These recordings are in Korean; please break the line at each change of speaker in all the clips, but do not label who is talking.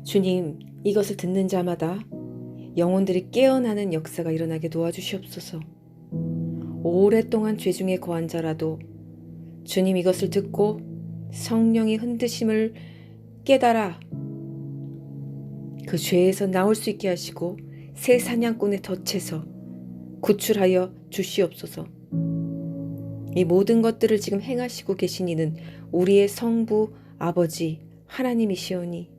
주님, 이것을 듣는 자마다 영혼들이 깨어나는 역사가 일어나게 도와주시옵소서. 오랫동안 죄 중에 거한 자라도 주님 이것을 듣고 성령이 흔드심을 깨달아 그 죄에서 나올 수 있게 하시고 새 사냥꾼의 덫에서 구출하여 주시옵소서. 이 모든 것들을 지금 행하시고 계신 이는 우리의 성부 아버지 하나님이시오니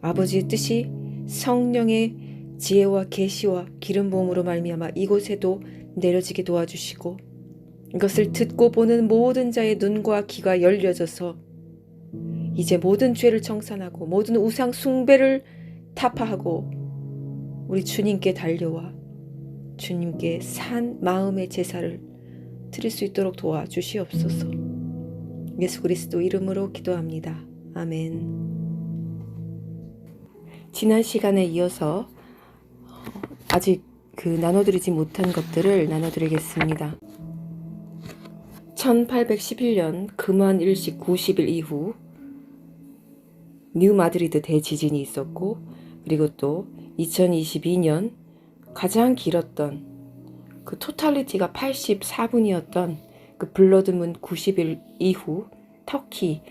아버지의 뜻이 성령의 지혜와 계시와 기름 부음으로 말미암아 이곳에도 내려지게 도와주시고 이것을 듣고 보는 모든 자의 눈과 귀가 열려져서 이제 모든 죄를 청산하고 모든 우상 숭배를 타파하고 우리 주님께 달려와 주님께 산 마음의 제사를 드릴 수 있도록 도와주시옵소서. 예수 그리스도 이름으로 기도합니다. 아멘. 지난 시간에 이어서 아직 나눠드리지 못한 것들을 나눠드리겠습니다. 1811년 금환 일식 90일 이후 뉴 마드리드 대지진이 있었고, 그리고 또 2022년 가장 길었던 그 토탈리티가 84분이었던 그 블러드문 90일 이후 터키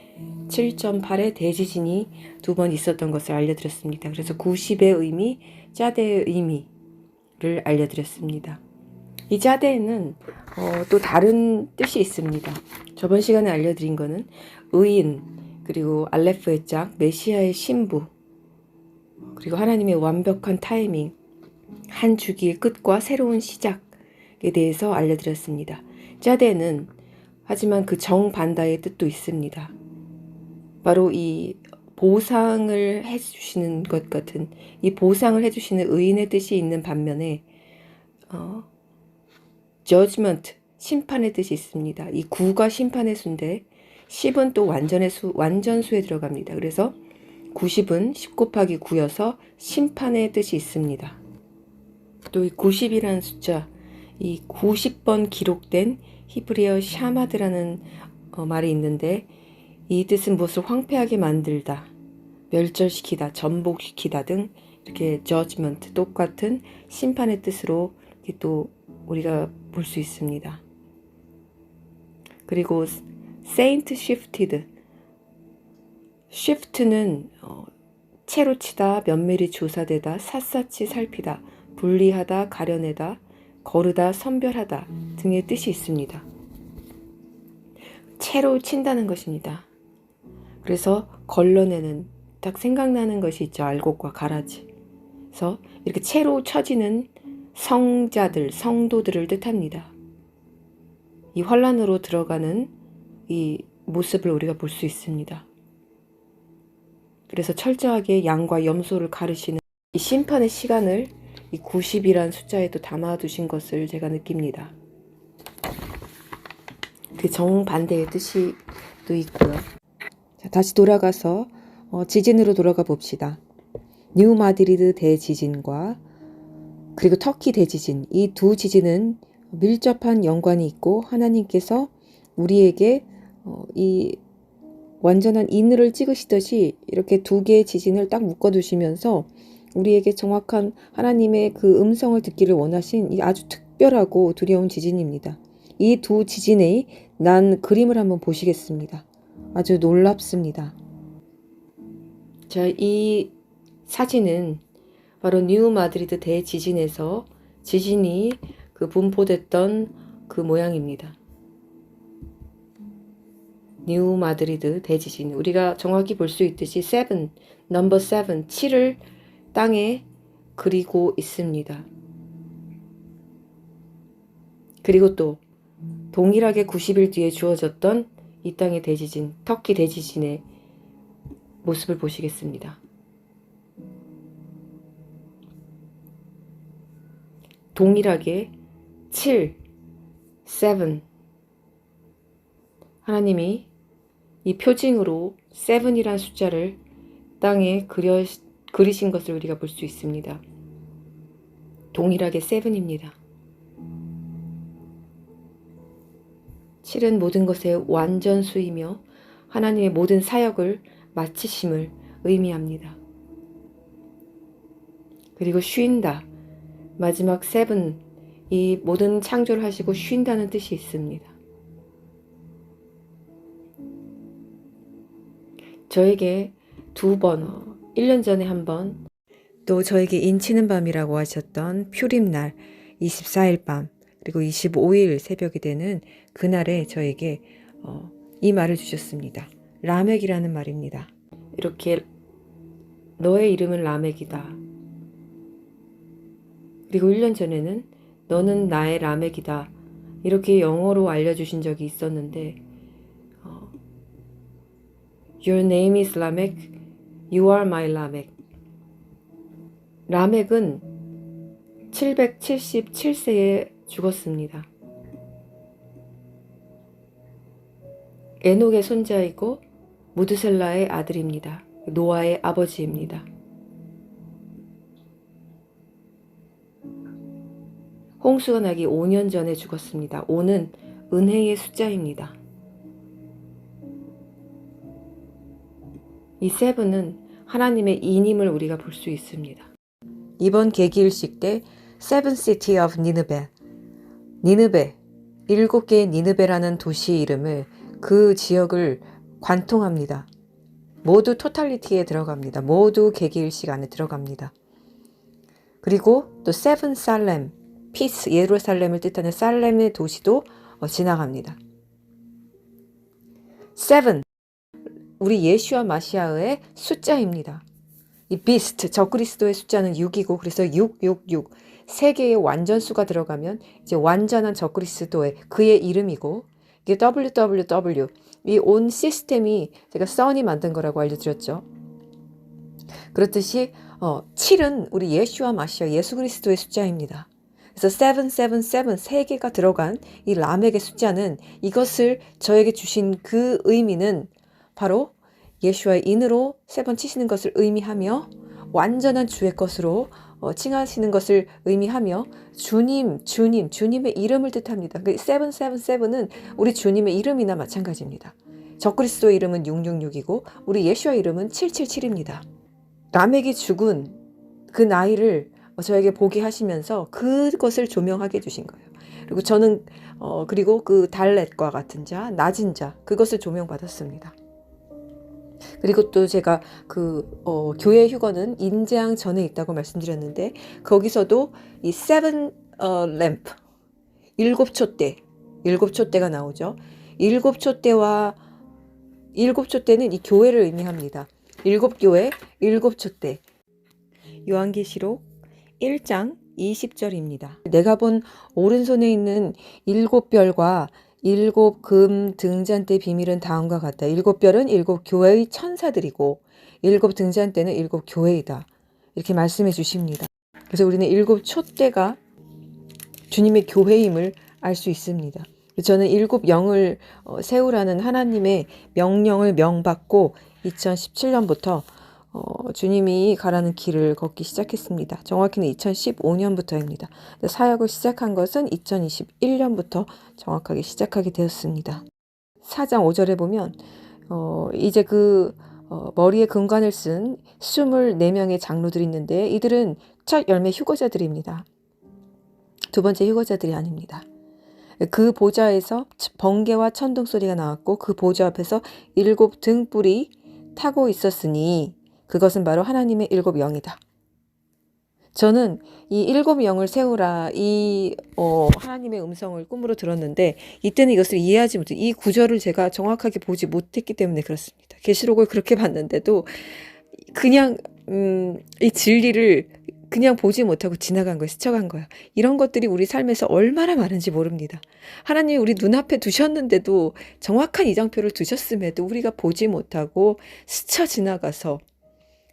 7.8의 대지진이 2번 있었던 것을 알려드렸습니다. 그래서 90의 의미, 짜데의 의미를 알려드렸습니다. 이 짜데에는 또 다른 뜻이 있습니다. 저번 시간에 알려드린 거는 의인, 그리고 알레프의 짝, 메시아의 신부, 그리고 하나님의 완벽한 타이밍, 한 주기의 끝과 새로운 시작에 대해서 알려드렸습니다. 짜데는 하지만 그 정반대의 뜻도 있습니다. 바로 이 보상을 해주시는 것 같은, 이 보상을 해주시는 의인의 뜻이 있는 반면에 judgment, 심판의 뜻이 있습니다. 이 9가 심판의 수인데 10은 또 완전수에 들어갑니다. 그래서 90은 10 곱하기 9여서 심판의 뜻이 있습니다. 또 이 90이라는 숫자, 이 90번 기록된 히브리어 샤마드라는 말이 있는데 이 뜻은 무엇을 황폐하게 만들다, 멸절시키다, 전복시키다 등 이렇게 judgment, 똑같은 심판의 뜻으로 이렇게 또 우리가 볼 수 있습니다. 그리고 saint shifted, shift는 채로 치다, 면밀히 조사되다, 샅샅이 살피다, 분리하다, 가려내다, 거르다, 선별하다 등의 뜻이 있습니다. 채로 친다는 것입니다. 그래서 걸러내는, 딱 생각나는 것이 있죠. 알곡과 가라지. 그래서 이렇게 채로 쳐지는 성자들, 성도들을 뜻합니다. 이 환란으로 들어가는 이 모습을 우리가 볼 수 있습니다. 그래서 철저하게 양과 염소를 가르시는 이 심판의 시간을 이 90이란 숫자에 또 담아두신 것을 제가 느낍니다. 그 정반대의 뜻이 또 있고요. 자, 다시 돌아가서 지진으로 돌아가 봅시다. 뉴 마드리드 대지진과 그리고 터키 대지진, 이 두 지진은 밀접한 연관이 있고 하나님께서 우리에게 이 완전한 인을 찍으시듯이 이렇게 두 개의 지진을 딱 묶어두시면서 우리에게 정확한 하나님의 그 음성을 듣기를 원하신 이 아주 특별하고 두려운 지진입니다. 이 두 지진의 난 그림을 한번 보시겠습니다. 아주 놀랍습니다. 자, 이 사진은 바로 뉴 마드리드 대지진에서 지진이 분포됐던 그 모양입니다. 뉴 마드리드 대지진, 우리가 정확히 볼 수 있듯이 7, 넘버 7, 7을 땅에 그리고 있습니다. 그리고 또 동일하게 90일 뒤에 주어졌던 이 땅의 대지진, 터키 대지진의 모습을 보시겠습니다. 동일하게 7, 7, 하나님이 이 표징으로 7이란 숫자를 땅에 그리신 것을 우리가 볼 수 있습니다. 동일하게 7입니다. 7은 모든 것의 완전수이며 하나님의 모든 사역을 마치심을 의미합니다. 그리고 쉰다. 마지막 seven, 이 모든 창조를 하시고 쉰다는 뜻이 있습니다. 저에게 2번, 1년 전에 한 번, 또 저에게 인치는 밤이라고 하셨던 퓨림날 24일 밤, 그리고 25일 새벽이 되는 그날에 저에게 이 말을 주셨습니다. 라멕이라는 말입니다. 이렇게 너의 이름은 라멕이다. 그리고 1년 전에는 너는 나의 라멕이다. 이렇게 영어로 알려주신 적이 있었는데 Your name is Lamech. You are my Lamech. 라멕은 777세에 죽었습니다. 에녹의 손자이고 무드셀라의 아들입니다. 노아의 아버지입니다. 홍수가 나기 5년 전에 죽었습니다. 5는 은혜의 숫자입니다. 이 세븐은 하나님의 인임을 우리가 볼 수 있습니다. 이번 계기일식 때 Seven City of 니느베, 니느베, 7개의 니느베라는 도시 이름을 그 지역을 관통합니다. 모두 토탈리티에 들어갑니다. 모두 계기일식 안에 들어갑니다. 그리고 또 세븐 살렘, 피스, 예루살렘을 뜻하는 살렘의 도시도 지나갑니다. 세븐, 우리 예슈아 마시아의 숫자입니다. 이 비스트, 적그리스도의 숫자는 6이고 그래서 666, 세 개의 완전수가 들어가면 이제 완전한 적그리스도의 그의 이름이고 이게 WWW, 이 온 시스템이 제가 써니 만든 거라고 알려드렸죠. 그렇듯이 7은 우리 예슈아 마시아 예수 그리스도의 숫자입니다. 그래서 777, 세 개가 들어간 이 라멕의 숫자는 이것을 저에게 주신 그 의미는 바로 예수와의 인으로 7 치시는 것을 의미하며 완전한 주의 것으로 칭하시는 것을 의미하며 주님의 이름을 뜻합니다. 777은 우리 주님의 이름이나 마찬가지입니다. 적그리스도의 이름은 666이고 우리 예수와의 이름은 777입니다. 라멕이 죽은 그 나이를 저에게 보게 하시면서 그것을 조명하게 해주신 거예요. 그리고 저는 그리고 그 달렛과 같은 자, 낮은 자, 그것을 조명받았습니다. 그리고 또 제가 교회 휴거는 인재앙 전에 있다고 말씀드렸는데 거기서도 이 seven lamp, 7촛대, 7촛대가 나오죠. 7촛대와 7촛대는 이 교회를 의미합니다. 7교회, 7촛대. 요한계시록 1장 20절입니다. 내가 본 오른손에 있는 7별과 7금 등잔대 비밀은 다음과 같다. 7별은 7교회의 천사들이고 7등잔대는 7교회이다. 이렇게 말씀해 주십니다. 그래서 우리는 7촛대가 주님의 교회임을 알 수 있습니다. 저는 7영을 세우라는 하나님의 명령을 명받고 2017년부터 주님이 가라는 길을 걷기 시작했습니다. 정확히는 2015년부터입니다. 사역을 시작한 것은 2021년부터 정확하게 시작하게 되었습니다. 4장 5절에 보면 이제 머리에 금관을 쓴 24명의 장로들이 있는데 이들은 첫 열매 휴거자들입니다. 두 번째 휴거자들이 아닙니다. 그 보좌에서 번개와 천둥 소리가 나왔고 그 보좌 앞에서 7 등불이 타고 있었으니 그것은 바로 하나님의 7영이다. 저는 이 7영을 세우라 이 하나님의 음성을 꿈으로 들었는데 이때는 이것을 이해하지 못해 이 구절을 제가 정확하게 보지 못했기 때문에 그렇습니다. 계시록을 그렇게 봤는데도 그냥 이 진리를 그냥 보지 못하고 지나간 거예요. 스쳐간 거예요. 이런 것들이 우리 삶에서 얼마나 많은지 모릅니다. 하나님이 우리 눈앞에 두셨는데도 정확한 이정표를 두셨음에도 우리가 보지 못하고 스쳐 지나가서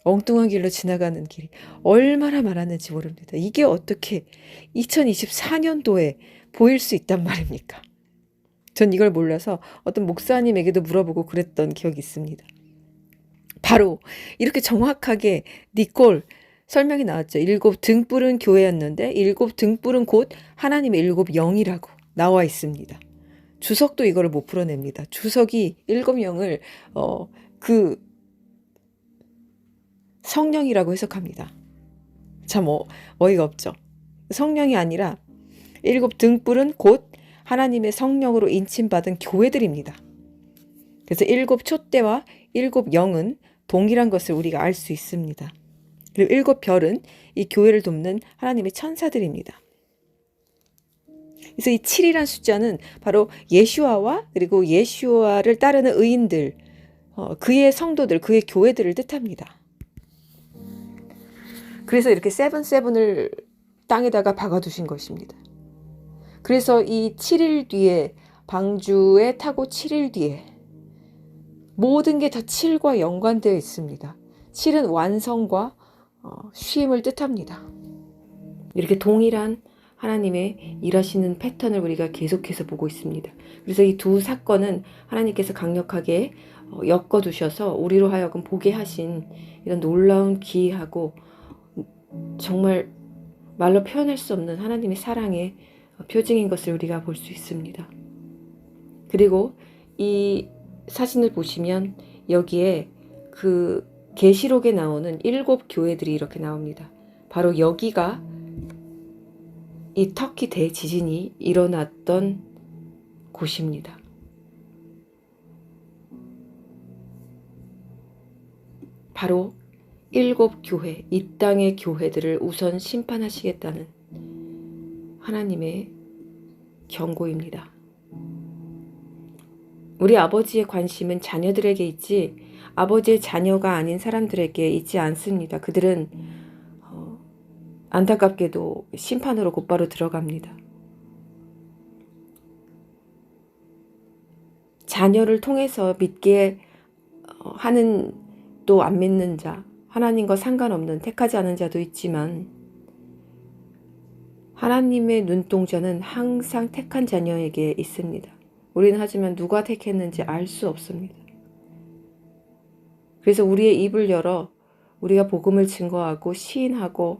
엉뚱한 길로 지나가는 길이 얼마나 많았는지 모릅니다. 이게 어떻게 2024년도에 보일 수 있단 말입니까? 전 이걸 몰라서 어떤 목사님에게도 물어보고 그랬던 기억이 있습니다. 바로 이렇게 정확하게 니콜 설명이 나왔죠. 7 등불은 교회였는데 7 등불은 곧 하나님의 7영이라고 나와 있습니다. 주석도 이거를 못 풀어냅니다. 주석이 7영을 성령이라고 해석합니다. 참 어이가 없죠. 성령이 아니라 7 등불은 곧 하나님의 성령으로 인침받은 교회들입니다. 그래서 7 촛대와 7 영은 동일한 것을 우리가 알 수 있습니다. 그리고 7 별은 이 교회를 돕는 하나님의 천사들입니다. 그래서 이 7이란 숫자는 바로 예슈아와 그리고 예슈아를 따르는 의인들, 그의 성도들, 그의 교회들을 뜻합니다. 그래서 이렇게 7을 땅에다가 박아두신 것입니다. 그래서 이 7일 뒤에 방주에 타고 7일 뒤에 모든 게 다 7과 연관되어 있습니다. 7은 완성과 쉼을 뜻합니다. 이렇게 동일한 하나님의 일하시는 패턴을 우리가 계속해서 보고 있습니다. 그래서 이 두 사건은 하나님께서 강력하게 엮어두셔서 우리로 하여금 보게 하신 이런 놀라운 기이하고 정말 말로 표현할 수 없는 하나님의 사랑의 표징인 것을 우리가 볼 수 있습니다. 그리고 이 사진을 보시면 여기에 그 계시록에 나오는 7 교회들이 이렇게 나옵니다. 바로 여기가 이 터키 대지진이 일어났던 곳입니다. 바로 7 교회, 이 땅의 교회들을 우선 심판하시겠다는 하나님의 경고입니다. 우리 아버지의 관심은 자녀들에게 있지 아버지의 자녀가 아닌 사람들에게 있지 않습니다. 그들은 안타깝게도 심판으로 곧바로 들어갑니다. 자녀를 통해서 믿게 하는 또 안 믿는 자, 하나님과 상관없는 택하지 않은 자도 있지만 하나님의 눈동자는 항상 택한 자녀에게 있습니다. 우리는 하지만 누가 택했는지 알 수 없습니다. 그래서 우리의 입을 열어 우리가 복음을 증거하고 시인하고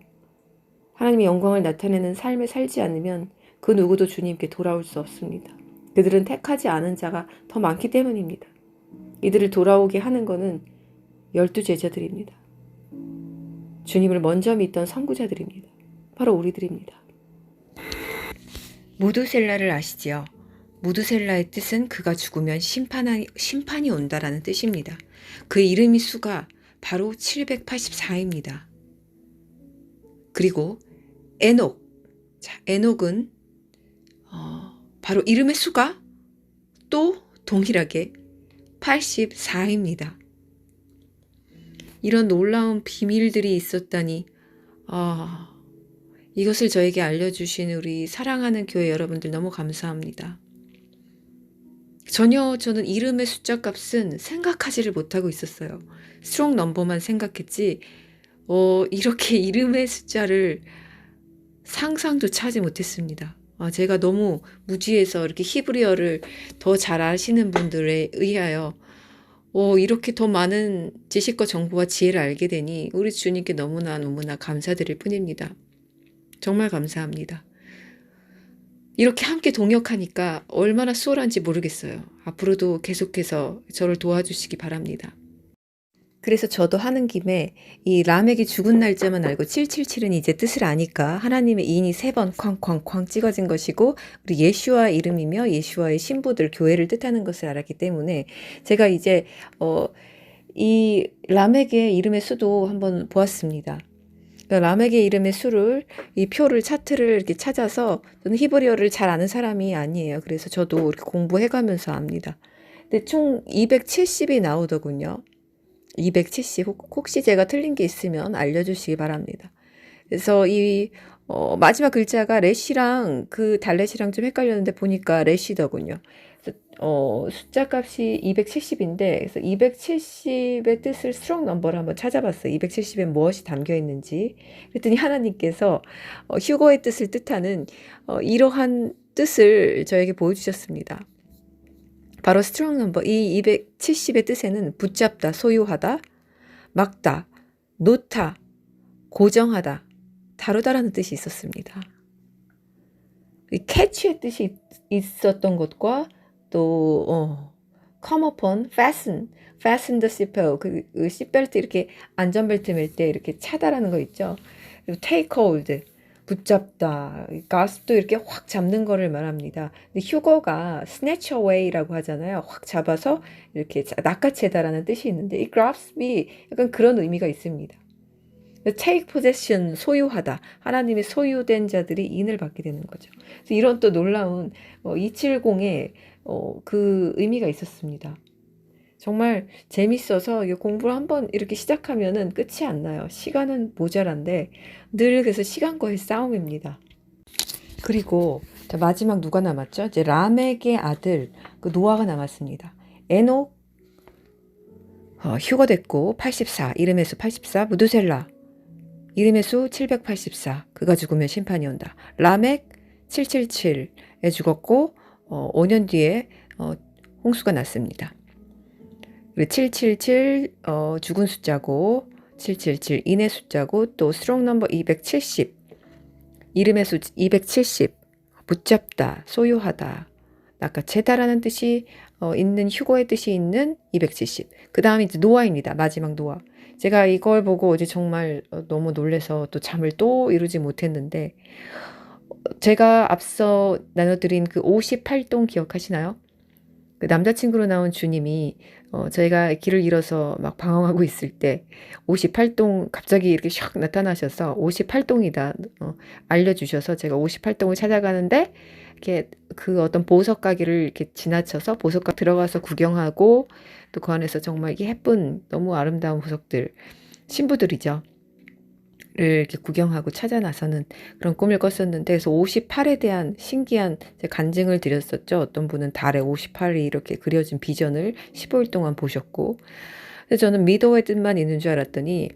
하나님의 영광을 나타내는 삶을 살지 않으면 그 누구도 주님께 돌아올 수 없습니다. 그들은 택하지 않은 자가 더 많기 때문입니다. 이들을 돌아오게 하는 것은 12 제자들입니다. 주님을 먼저 믿던 선구자들입니다. 바로 우리들입니다. 무두셀라를 아시지요? 무두셀라의 뜻은 그가 죽으면 심판이 온다라는 뜻입니다. 그의 이름이 수가 바로 784입니다. 그리고 에녹, 에녹은 바로 이름의 수가 또 동일하게 84입니다. 이런 놀라운 비밀들이 있었다니 이것을 저에게 알려주신 우리 사랑하는 교회 여러분들 너무 감사합니다. 전혀 저는 이름의 숫자 값은 생각하지를 못하고 있었어요. 스트롱 넘버만 생각했지 이렇게 이름의 숫자를 상상조차 하지 못했습니다. 제가 너무 무지해서 이렇게 히브리어를 더 잘 아시는 분들에 의하여 이렇게 더 많은 지식과 정보와 지혜를 알게 되니 우리 주님께 너무나 감사드릴 뿐입니다. 정말 감사합니다. 이렇게 함께 동역하니까 얼마나 수월한지 모르겠어요. 앞으로도 계속해서 저를 도와주시기 바랍니다. 그래서 저도 하는 김에 이 라멕이 죽은 날짜만 알고 777은 이제 뜻을 아니까 하나님의 인이 3번 쾅쾅쾅 찍어진 것이고 우리 예슈아 이름이며 예슈아의 신부들 교회를 뜻하는 것을 알았기 때문에 제가 이제 이 라멕의 이름의 수도 한번 보았습니다. 그러니까 라멕의 이름의 수를 이 표를 차트를 이렇게 찾아서 저는 히브리어를 잘 아는 사람이 아니에요. 그래서 저도 이렇게 공부해가면서 압니다. 근데 총 270이 나오더군요. 270 혹시 제가 틀린 게 있으면 알려주시기 바랍니다. 그래서 이 마지막 글자가 렛이랑 그 달렛이랑 좀 헷갈렸는데 보니까 렛이더군요. 그래서 숫자 값이 270인데 그래서 270의 뜻을 스트롱 넘버를 한번 찾아봤어요. 270에 무엇이 담겨 있는지. 그랬더니 하나님께서 휴거의 뜻을 뜻하는 이러한 뜻을 저에게 보여주셨습니다. 바로 스트롱 넘버 이 270의 뜻에는 붙잡다, 소유하다, 막다, 놓다, 고정하다, 다루다라는 뜻이 있었습니다. 캐치의 뜻이 있었던 것과 또 come upon, fasten the seatbelt, 그 seatbelt 이렇게 안전벨트 맬 때 이렇게 차다라는 거 있죠. 그리고 take hold, 붙잡다, 가스도 이렇게 확 잡는 거를 말합니다. 근데 휴거가 snatch away라고 하잖아요. 확 잡아서 이렇게 낚아채다라는 뜻이 있는데 이 grasp me 약간 그런 의미가 있습니다. take possession, 소유하다. 하나님의 소유된 자들이 인을 받게 되는 거죠. 그래서 이런 또 놀라운 270의 그 의미가 있었습니다. 정말 재밌어서 공부를 한번 이렇게 시작하면은 끝이 안 나요. 시간은 모자란데 늘 그래서 시간과의 싸움입니다. 그리고 마지막 누가 남았죠? 이제 라멕의 아들 그 노아가 남았습니다. 에녹 휴거됐고 84, 이름의 수 84, 무두셀라 이름의 수 784, 그가 죽으면 심판이 온다. 라멕 777에 죽었고 5년 뒤에 홍수가 났습니다. 777 죽은 숫자고 777 인의 숫자고 또 스트롱 넘버 270 이름의 수 270 붙잡다 소유하다 낚아채다라는 뜻이 있는 휴거의 뜻이 있는 270. 그 다음에 이제 노아입니다. 마지막 노아. 제가 이걸 보고 어제 정말 너무 놀래서 또 잠을 또 이루지 못했는데 제가 앞서 나눠드린 그 58동 기억하시나요? 그 남자친구로 나온 주님이 저희가 길을 잃어서 막 방황하고 있을 때 58동 갑자기 이렇게 샥 나타나셔서 58동이다 알려주셔서 제가 58동을 찾아가는데 이렇게 그 어떤 보석 가게를 이렇게 지나쳐서 보석가 들어가서 구경하고 또 그 안에서 정말 예쁜 너무 아름다운 보석들 신부들이죠. 를 이렇게 구경하고 찾아 나서는 그런 꿈을 꿨었는데 그래서 58에 대한 신기한 간증을 드렸었죠. 어떤 분은 달에 58이 이렇게 그려진 비전을 15일 동안 보셨고 그래서 저는 미더의 뜻만 있는 줄 알았더니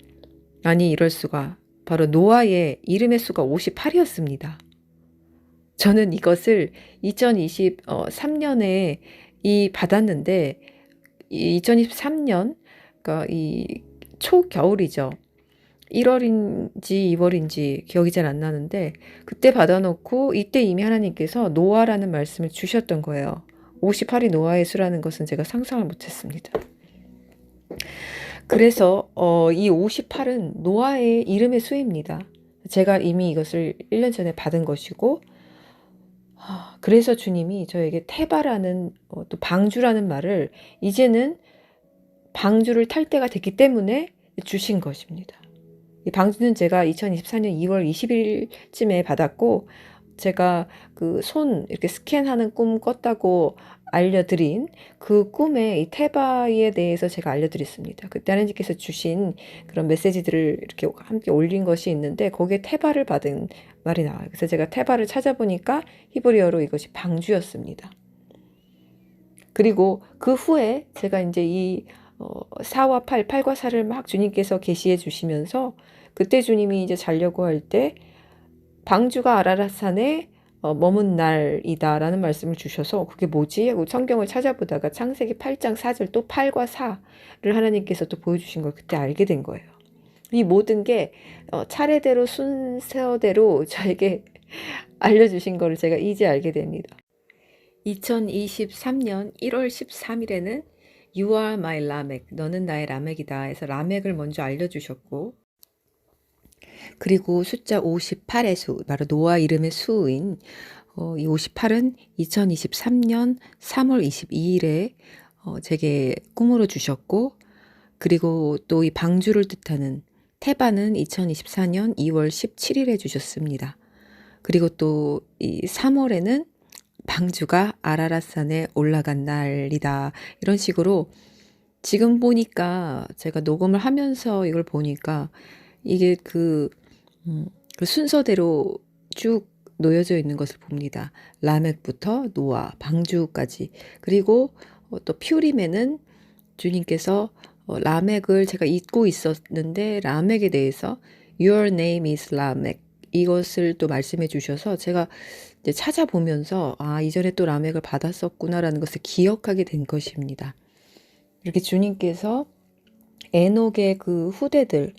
아니 이럴 수가 바로 노아의 이름의 수가 58이었습니다. 저는 이것을 2023년에 받았는데 2023년 그러니까 이 초겨울이죠. 1월인지 2월인지 기억이 잘 안 나는데 그때 받아놓고 이때 이미 하나님께서 노아라는 말씀을 주셨던 거예요. 58이 노아의 수라는 것은 제가 상상을 못했습니다. 그래서 이 58은 노아의 이름의 수입니다. 제가 이미 이것을 1년 전에 받은 것이고 그래서 주님이 저에게 테바라는 또 방주라는 말을 이제는 방주를 탈 때가 됐기 때문에 주신 것입니다. 이 방주는 제가 2024년 2월 20일쯤에 받았고 제가 그 손 이렇게 스캔하는 꿈 꿨다고 알려드린 그 꿈의 이 테바에 대해서 제가 알려드렸습니다. 그때 하나님께서 주신 그런 메시지들을 이렇게 함께 올린 것이 있는데 거기에 테바를 받은 말이 나와요. 그래서 제가 테바를 찾아보니까 히브리어로 이것이 방주였습니다. 그리고 그 후에 제가 이제 이 4와 8, 8과 4를 막 주님께서 계시해 주시면서 그때 주님이 이제 자려고 할 때 방주가 아라랏산에 머문 날이다라는 말씀을 주셔서 그게 뭐지? 하고 성경을 찾아보다가 창세기 8장 4절 또 8과 4를 하나님께서 또 보여주신 걸 그때 알게 된 거예요. 이 모든 게 차례대로 순서대로 저에게 알려주신 거를 제가 이제 알게 됩니다. 2023년 1월 13일에는 You are my 라멕, 너는 나의 라멕이다 해서 라멕을 먼저 알려주셨고 그리고 숫자 58의 수, 바로 노아 이름의 수인 이 58은 2023년 3월 22일에 제게 꿈으로 주셨고 그리고 또 이 방주를 뜻하는 테바는 2024년 2월 17일에 주셨습니다. 그리고 또 이 3월에는 방주가 아라랏산에 올라간 날이다. 이런 식으로 지금 보니까 제가 녹음을 하면서 이걸 보니까 이게 그 순서대로 쭉 놓여져 있는 것을 봅니다. 라멕부터 노아, 방주까지. 그리고 또 퓨림에는 주님께서 라멕을 제가 잊고 있었는데 라멕에 대해서 Your name is 라멕 이것을 또 말씀해 주셔서 제가 이제 찾아보면서 이전에 또 라멕을 받았었구나라는 것을 기억하게 된 것입니다. 이렇게 주님께서 에녹의 후대들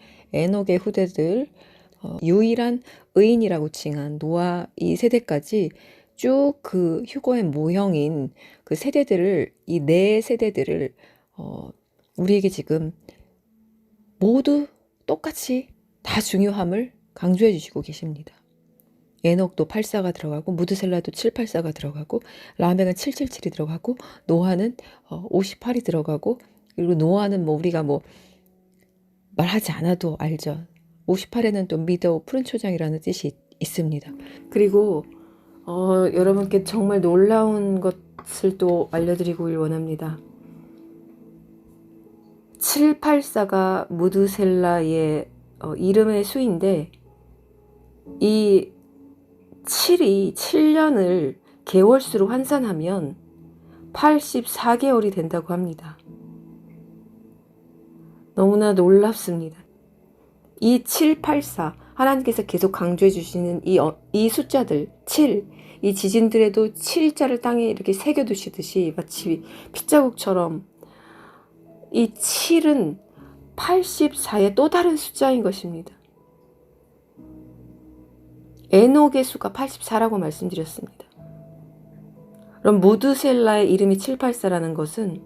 유일한 의인이라고 칭한 노아 이 세대까지 쭉 그 휴거의 모형인 그 세대들을 이 네 세대들을 우리에게 지금 모두 똑같이 다 중요함을 강조해 주시고 계십니다. 에녹도 84가 들어가고 무드셀라도 784가 들어가고 라멕은 777이 들어가고 노아는 58이 들어가고 그리고 노아는 뭐 우리가 뭐 말하지 않아도 알죠. 58에는 또 미더 푸른 초장이라는 뜻이 있습니다. 그리고 여러분께 정말 놀라운 것을 또 알려드리고 원합니다. 784가 무드셀라의 이름의 수인데 이 7이 7년을 개월수로 환산하면 84개월이 된다고 합니다. 너무나 놀랍습니다. 이 784, 하나님께서 계속 강조해 주시는 이 숫자들, 7, 이 지진들에도 7자를 땅에 이렇게 새겨두시듯이 마치 핏자국처럼 이 7은 84의 또 다른 숫자인 것입니다. 에녹의 수가 84라고 말씀드렸습니다. 그럼 무드셀라의 이름이 784라는 것은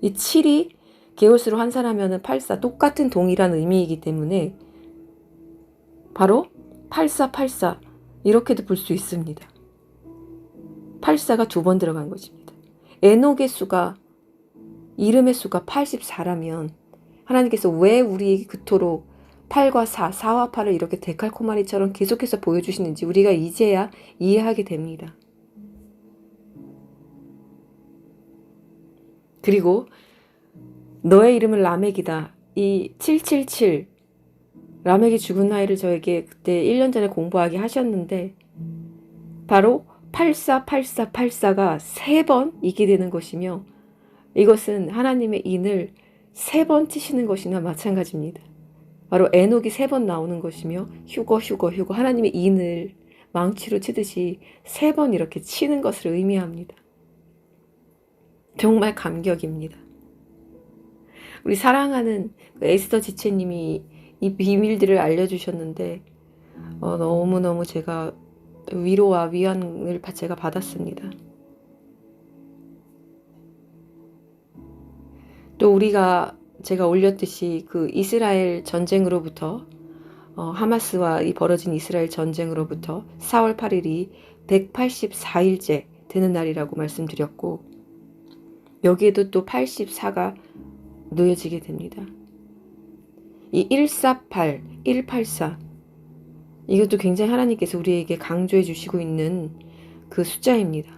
이 7이 개월수로 환산하면 84 똑같은 동일한 의미이기 때문에 바로 8484 이렇게도 볼 수 있습니다. 84가 두 번 들어간 것입니다. 에녹의 수가 이름의 수가 84라면 하나님께서 왜 우리에게 그토록 8과 4, 4와 8을 이렇게 데칼코마니처럼 계속해서 보여주시는지 우리가 이제야 이해하게 됩니다. 그리고 너의 이름은 라멕이다. 이 777 라멕이 죽은 나이를 저에게 그때 1년 전에 공부하게 하셨는데 바로 848484가 3번 있게 되는 것이며 이것은 하나님의 인을 3번 치시는 것이나 마찬가지입니다. 바로 에녹이 3번 나오는 것이며 휴거 하나님의 인을 망치로 치듯이 3번 이렇게 치는 것을 의미합니다. 정말 감격입니다. 우리 사랑하는 에스더 지체님이 이 비밀들을 알려주셨는데 너무너무 제가 위로와 위안을 제가 받았습니다. 또 제가 올렸듯이 그 이스라엘 전쟁으로부터 하마스와 이 벌어진 이스라엘 전쟁으로부터 4월 8일이 184일째 되는 날이라고 말씀드렸고 여기에도 또 84가 놓여지게 됩니다. 이 148, 184 이것도 굉장히 하나님께서 우리에게 강조해 주시고 있는 그 숫자입니다.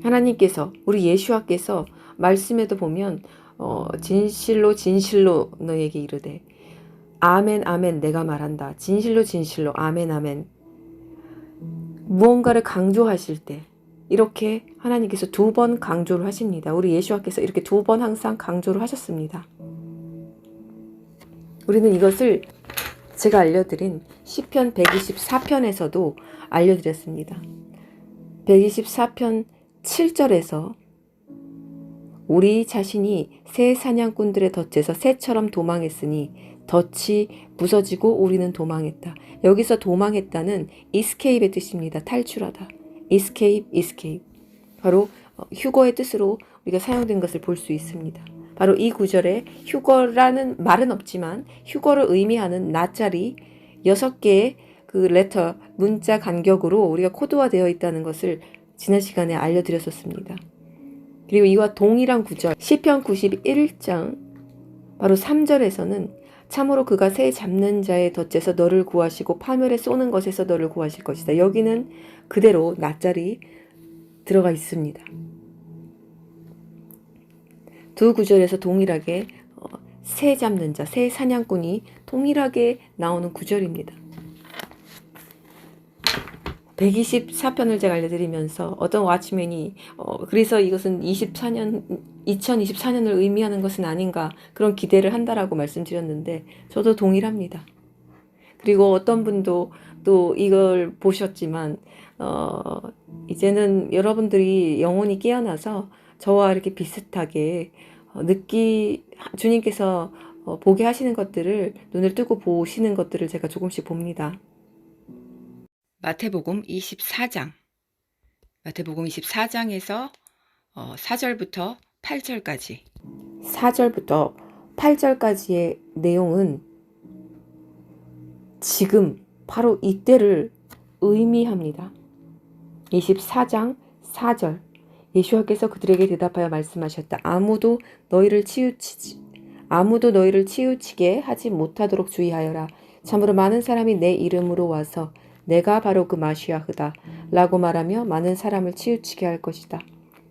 하나님께서 우리 예수와께서 말씀에도 보면 진실로 너에게 이르되 아멘 아멘 내가 말한다. 진실로 아멘 아멘 무언가를 강조하실 때 이렇게 하나님께서 2번 강조를 하십니다. 우리 예수와께서 이렇게 2번 항상 강조를 하셨습니다. 우리는 이것을 제가 알려드린 시편 124편에서도 알려드렸습니다. 124편 7절에서 우리 자신이 새 사냥꾼들의 덫에서 새처럼 도망했으니 덫이 부서지고 우리는 도망했다. 여기서 도망했다는 escape의 뜻입니다. 탈출하다. escape. 바로 휴거의 뜻으로 우리가 사용된 것을 볼 수 있습니다. 바로 이 구절에 휴거라는 말은 없지만 휴거를 의미하는 나자리 6개의 그 레터, 문자 간격으로 우리가 코드화되어 있다는 것을 지난 시간에 알려드렸었습니다. 그리고 이와 동일한 구절 시편 91장 바로 3절에서는 참으로 그가 새 잡는 자의 덫에서 너를 구하시고 파멸에 쏘는 것에서 너를 구하실 것이다. 여기는 그대로 낫자리 들어가 있습니다. 두 구절에서 동일하게 새 잡는 자, 새 사냥꾼이 동일하게 나오는 구절입니다. 124편을 제가 알려드리면서 어떤 왓치맨이 그래서 이것은 2024년을 의미하는 것은 아닌가 그런 기대를 한다라고 말씀드렸는데 저도 동일합니다. 그리고 어떤 분도 또 이걸 보셨지만 이제는 여러분들이 영혼이 깨어나서 저와 이렇게 비슷하게 주님께서 보게 하시는 것들을 눈을 뜨고 보시는 것들을 제가 조금씩 봅니다. 마태복음 24장 마태복음 24장에서 4절부터 8절까지 4절부터 8절까지의 내용은 지금 바로 이때를 의미합니다. 24장 4절 예수와께서 그들에게 대답하여 말씀하셨다. 아무도 너희를 치우치게 하지 못하도록 주의하여라. 참으로 많은 사람이 내 이름으로 와서 내가 바로 그 마시아흐다 라고 말하며 많은 사람을 치우치게 할 것이다.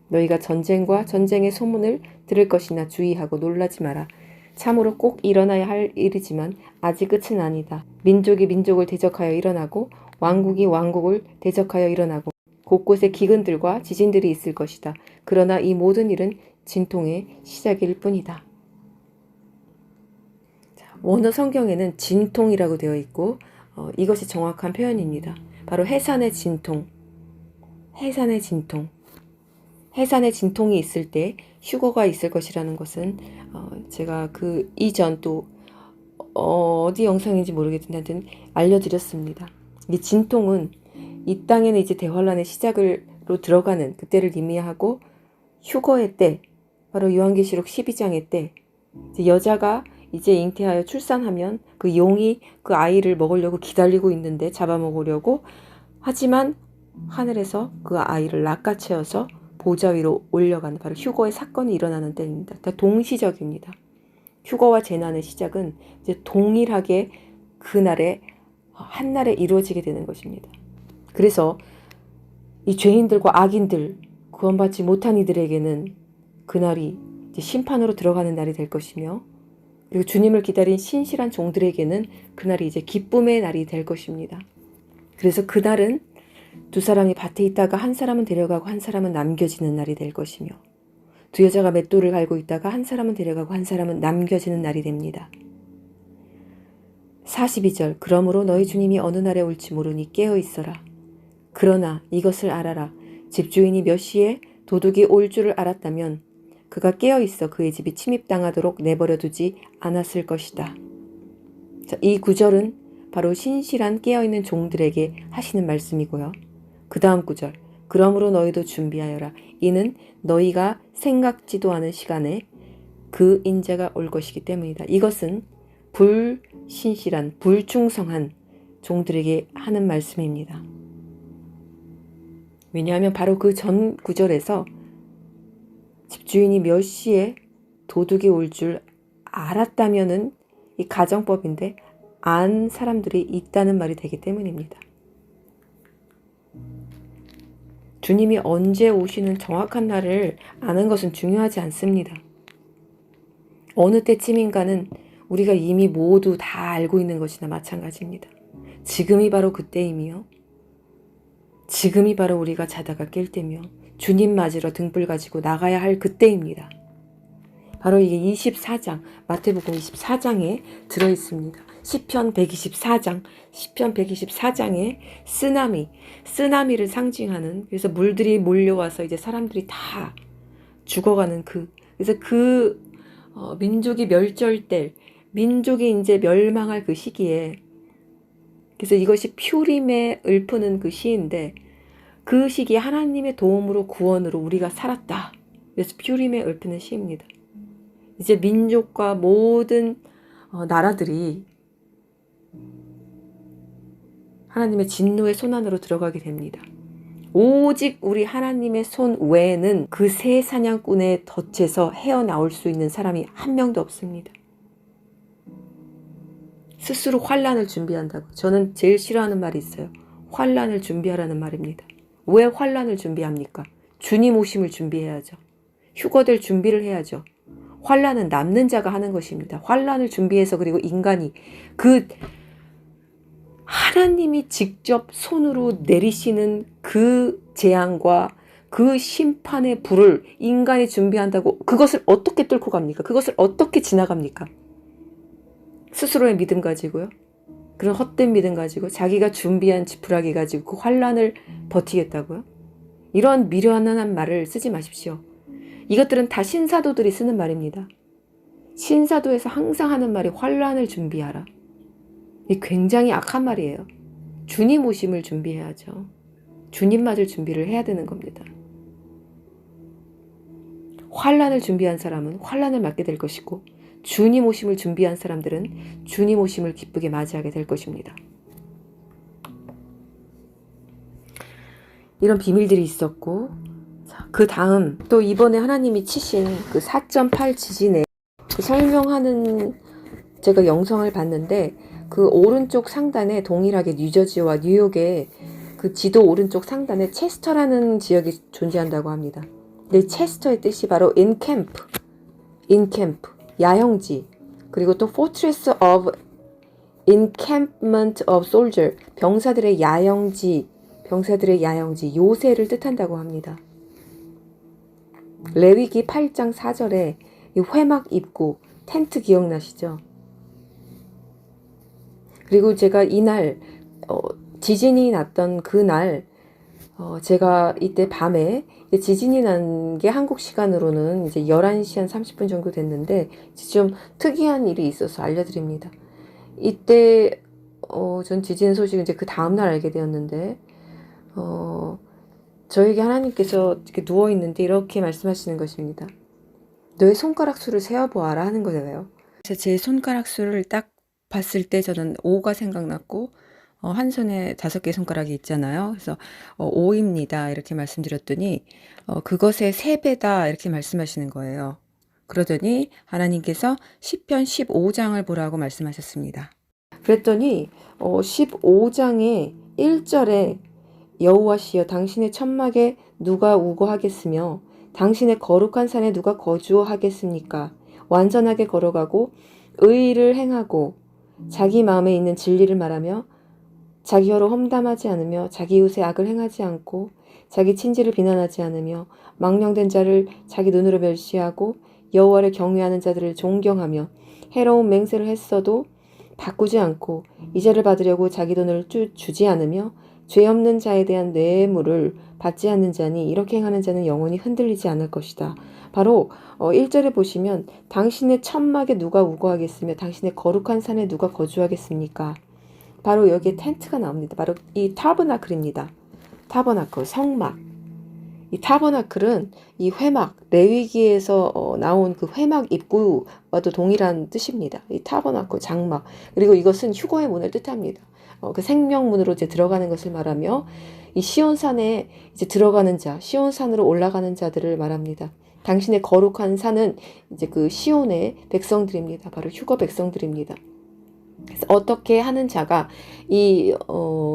너희가 전쟁과 전쟁의 소문을 들을 것이나 주의하고 놀라지 마라. 참으로 꼭 일어나야 할 일이지만 아직 끝은 아니다. 민족이 민족을 대적하여 일어나고 왕국이 왕국을 대적하여 일어나고 곳곳에 기근들과 지진들이 있을 것이다. 그러나 이 모든 일은 진통의 시작일 뿐이다. 원어 성경에는 진통이라고 되어 있고 이것이 정확한 표현입니다. 바로 해산의 진통. 해산의 진통이 있을 때 휴거가 있을 것이라는 것은 제가 그 이전 또 어디 영상인지 모르겠는데 하여튼 알려드렸습니다. 이 진통은 이 땅에는 이제 대환란의 시작으로 들어가는 그때를 의미하고 휴거의 때, 바로 요한계시록 12장의 때 이제 여자가 이제 잉태하여 출산하면 그 용이 그 아이를 먹으려고 기다리고 있는데 잡아먹으려고 하지만 하늘에서 그 아이를 낚아채어서 보좌 위로 올려가는 바로 휴거의 사건이 일어나는 때입니다. 다 동시적입니다. 휴거와 재난의 시작은 이제 동일하게 그날에 한날에 이루어지게 되는 것입니다. 그래서 이 죄인들과 악인들, 구원받지 못한 이들에게는 그날이 이제 심판으로 들어가는 날이 될 것이며 그리고 주님을 기다린 신실한 종들에게는 그날이 이제 기쁨의 날이 될 것입니다. 그래서 그날은 두 사람이 밭에 있다가 한 사람은 데려가고 한 사람은 남겨지는 날이 될 것이며 두 여자가 맷돌을 갈고 있다가 한 사람은 데려가고 한 사람은 남겨지는 날이 됩니다. 42절 그러므로 너희 주님이 어느 날에 올지 모르니 깨어 있어라. 그러나 이것을 알아라. 집주인이 몇 시에 도둑이 올 줄을 알았다면 그가 깨어 있어 그의 집이 침입당하도록 내버려 두지 않았을 것이다. 자, 이 구절은 바로 신실한 깨어있는 종들에게 하시는 말씀이고요. 그 다음 구절 그러므로 너희도 준비하여라. 이는 너희가 생각지도 않은 시간에 그 인자가 올 것이기 때문이다. 이것은 불신실한 불충성한 종들에게 하는 말씀입니다. 왜냐하면 바로 그 전 구절에서 집주인이 몇 시에 도둑이 올 줄 알았다면은 이 가정법인데 안 사람들이 있다는 말이 되기 때문입니다. 주님이 언제 오시는 정확한 날을 아는 것은 중요하지 않습니다. 어느 때쯤인가는 우리가 이미 모두 다 알고 있는 것이나 마찬가지입니다. 지금이 바로 그때이며 지금이 바로 우리가 자다가 깰 때며 주님 맞으러 등불 가지고 나가야 할 그때입니다. 바로 이게 24장 마태복음 24장에 들어있습니다. 시편 124장에 쓰나미를 상징하는 그래서 물들이 몰려와서 이제 사람들이 다 죽어가는 그래서 민족이 멸절될 민족이 이제 멸망할 그 시기에 그래서 이것이 퓨림에 읊는 그 시인데 그 시기에 하나님의 도움으로 구원으로 우리가 살았다. 그래서 퓨림에 읊는 시입니다. 이제 민족과 모든 나라들이 하나님의 진노의 손 안으로 들어가게 됩니다. 오직 우리 하나님의 손 외에는 그 새 사냥꾼의 덫에서 헤어나올 수 있는 사람이 한 명도 없습니다. 스스로 환난을 준비한다고. 저는 제일 싫어하는 말이 있어요. 환난을 준비하라는 말입니다. 왜 환난을 준비합니까? 주님 오심을 준비해야죠. 휴거될 준비를 해야죠. 환난은 남는 자가 하는 것입니다. 환난을 준비해서 그리고 인간이 하나님이 직접 손으로 내리시는 그 재앙과 그 심판의 불을 인간이 준비한다고 그것을 어떻게 뚫고 갑니까? 그것을 어떻게 지나갑니까? 스스로의 믿음 가지고요. 그런 헛된 믿음 가지고 자기가 준비한 지푸라기 가지고 그 환난을 버티겠다고요? 이런 미련한 말을 쓰지 마십시오. 이것들은 다 신사도들이 쓰는 말입니다. 신사도에서 항상 하는 말이 환난을 준비하라. 이 굉장히 악한 말이에요. 주님 오심을 준비해야죠. 주님 맞을 준비를 해야 되는 겁니다. 환난을 준비한 사람은 환난을 맞게 될 것이고 주님 오심을 준비한 사람들은 주님 오심을 기쁘게 맞이하게 될 것입니다. 이런 비밀들이 있었고, 그 다음 또 이번에 하나님이 치신 그 4.8 지진에 그 설명하는 제가 영상을 봤는데, 그 오른쪽 상단에 동일하게 뉴저지와 뉴욕의 그 지도 오른쪽 상단에 체스터라는 지역이 존재한다고 합니다. 근데 체스터의 뜻이 바로 encampment, 야영지, 그리고 또 fortress of encampment of soldier, 병사들의 야영지, 요새를 뜻한다고 합니다. 레위기 8장 4절에 이 회막 입구, 텐트 기억나시죠? 그리고 제가 이날 지진이 났던 그날 제가 이때 밤에 지진이 난 게 한국 시간으로는 이제 11시 한 30분 정도 됐는데 좀 특이한 일이 있어서 알려드립니다. 이때 전 지진 소식은 이제 그 다음날 알게 되었는데 저에게 하나님께서 이렇게 누워있는데 이렇게 말씀하시는 것입니다. 너의 손가락 수를 세어보아라 하는 거잖아요. 그래서 제 손가락 수를 딱 봤을 때 저는 5가 생각났고 한 손에 5개 손가락이 있잖아요. 그래서 5입니다. 이렇게 말씀드렸더니 그것의 3배다 이렇게 말씀하시는 거예요. 그러더니 하나님께서 시편 15장을 보라고 말씀하셨습니다. 그랬더니 15장의 1절에 여호와시여 당신의 천막에 누가 우거하겠으며 당신의 거룩한 산에 누가 거주하겠습니까? 완전하게 걸어가고 의의를 행하고 자기 마음에 있는 진리를 말하며 자기 혀로 험담하지 않으며 자기 이웃의 악을 행하지 않고 자기 친지를 비난하지 않으며 망령된 자를 자기 눈으로 멸시하고 여호와를 경외하는 자들을 존경하며 해로운 맹세를 했어도 바꾸지 않고 이자를 받으려고 자기 돈을 주지 않으며 죄 없는 자에 대한 뇌물을 받지 않는 자니 이렇게 행하는 자는 영원히 흔들리지 않을 것이다. 바로 1절에 보시면 당신의 천막에 누가 우거하겠으며 당신의 거룩한 산에 누가 거주하겠습니까? 바로 여기에 텐트가 나옵니다. 바로 이 타버나클입니다. 타버나클, 성막. 이 타버나클은 이 회막, 레위기에서 나온 그 회막 입구와도 동일한 뜻입니다. 이 타버나클, 장막. 그리고 이것은 휴거의 문을 뜻합니다. 그 생명문으로 이제 들어가는 것을 말하며 이 시온산에 이제 들어가는 자, 시온산으로 올라가는 자들을 말합니다. 당신의 거룩한 산은 이제 그 시온의 백성들입니다. 바로 휴거 백성들입니다. 그래서 어떻게 하는 자가 이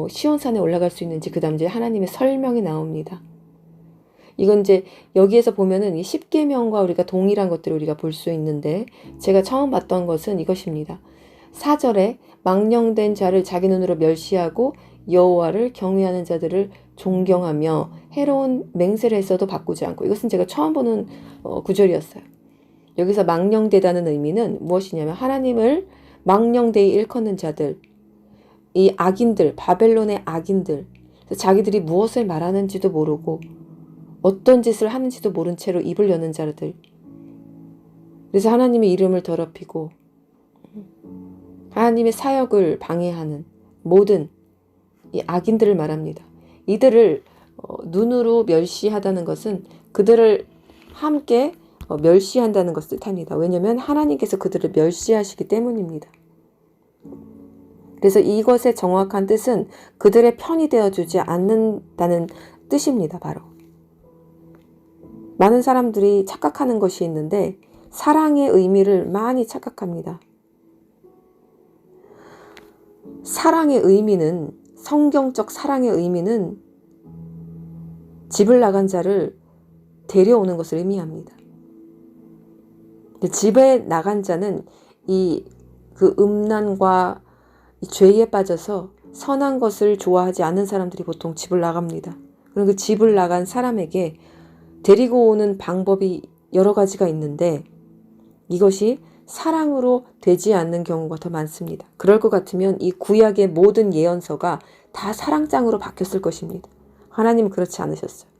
시온산에 올라갈 수 있는지 그 다음 이제 하나님의 설명이 나옵니다. 이건 이제 여기에서 보면은 이 10계명과 우리가 동일한 것들을 우리가 볼 수 있는데 제가 처음 봤던 것은 이것입니다. 4절에 망령된 자를 자기 눈으로 멸시하고 여호와를 경외하는 자들을 존경하며 해로운 맹세를 했어도 바꾸지 않고, 이것은 제가 처음 보는 구절이었어요. 여기서 망령되다는 의미는 무엇이냐면 하나님을 망령되이 일컫는 자들, 이 악인들, 바벨론의 악인들, 자기들이 무엇을 말하는지도 모르고 어떤 짓을 하는지도 모른 채로 입을 여는 자들, 그래서 하나님의 이름을 더럽히고 하나님의 사역을 방해하는 모든 이 악인들을 말합니다. 이들을 눈으로 멸시하다는 것은 그들을 함께 멸시한다는 것을 뜻합니다. 왜냐하면 하나님께서 그들을 멸시하시기 때문입니다. 그래서 이것의 정확한 뜻은 그들의 편이 되어주지 않는다는 뜻입니다. 바로 많은 사람들이 착각하는 것이 있는데 사랑의 의미를 많이 착각합니다. 사랑의 의미는, 성경적 사랑의 의미는 집을 나간 자를 데려오는 것을 의미합니다. 집에 나간 자는 그 음란과 이 죄에 빠져서 선한 것을 좋아하지 않는 사람들이 보통 집을 나갑니다. 그럼 그 집을 나간 사람에게 데리고 오는 방법이 여러 가지가 있는데 이것이 사랑으로 되지 않는 경우가 더 많습니다. 그럴 것 같으면 이 구약의 모든 예언서가 다 사랑장으로 바뀌었을 것입니다. 하나님은 그렇지 않으셨어요.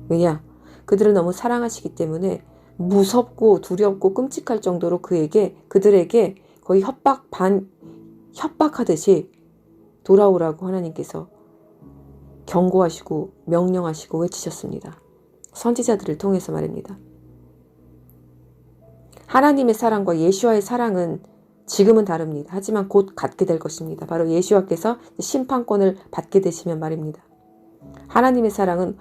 왜냐? 그들을 너무 사랑하시기 때문에 무섭고 두렵고 끔찍할 정도로 그들에게 거의 협박하듯이 돌아오라고 하나님께서 경고하시고 명령하시고 외치셨습니다. 선지자들을 통해서 말입니다. 하나님의 사랑과 예수와의 사랑은 지금은 다릅니다. 하지만 곧 갖게 될 것입니다. 바로 예수와께서 심판권을 받게 되시면 말입니다. 하나님의 사랑은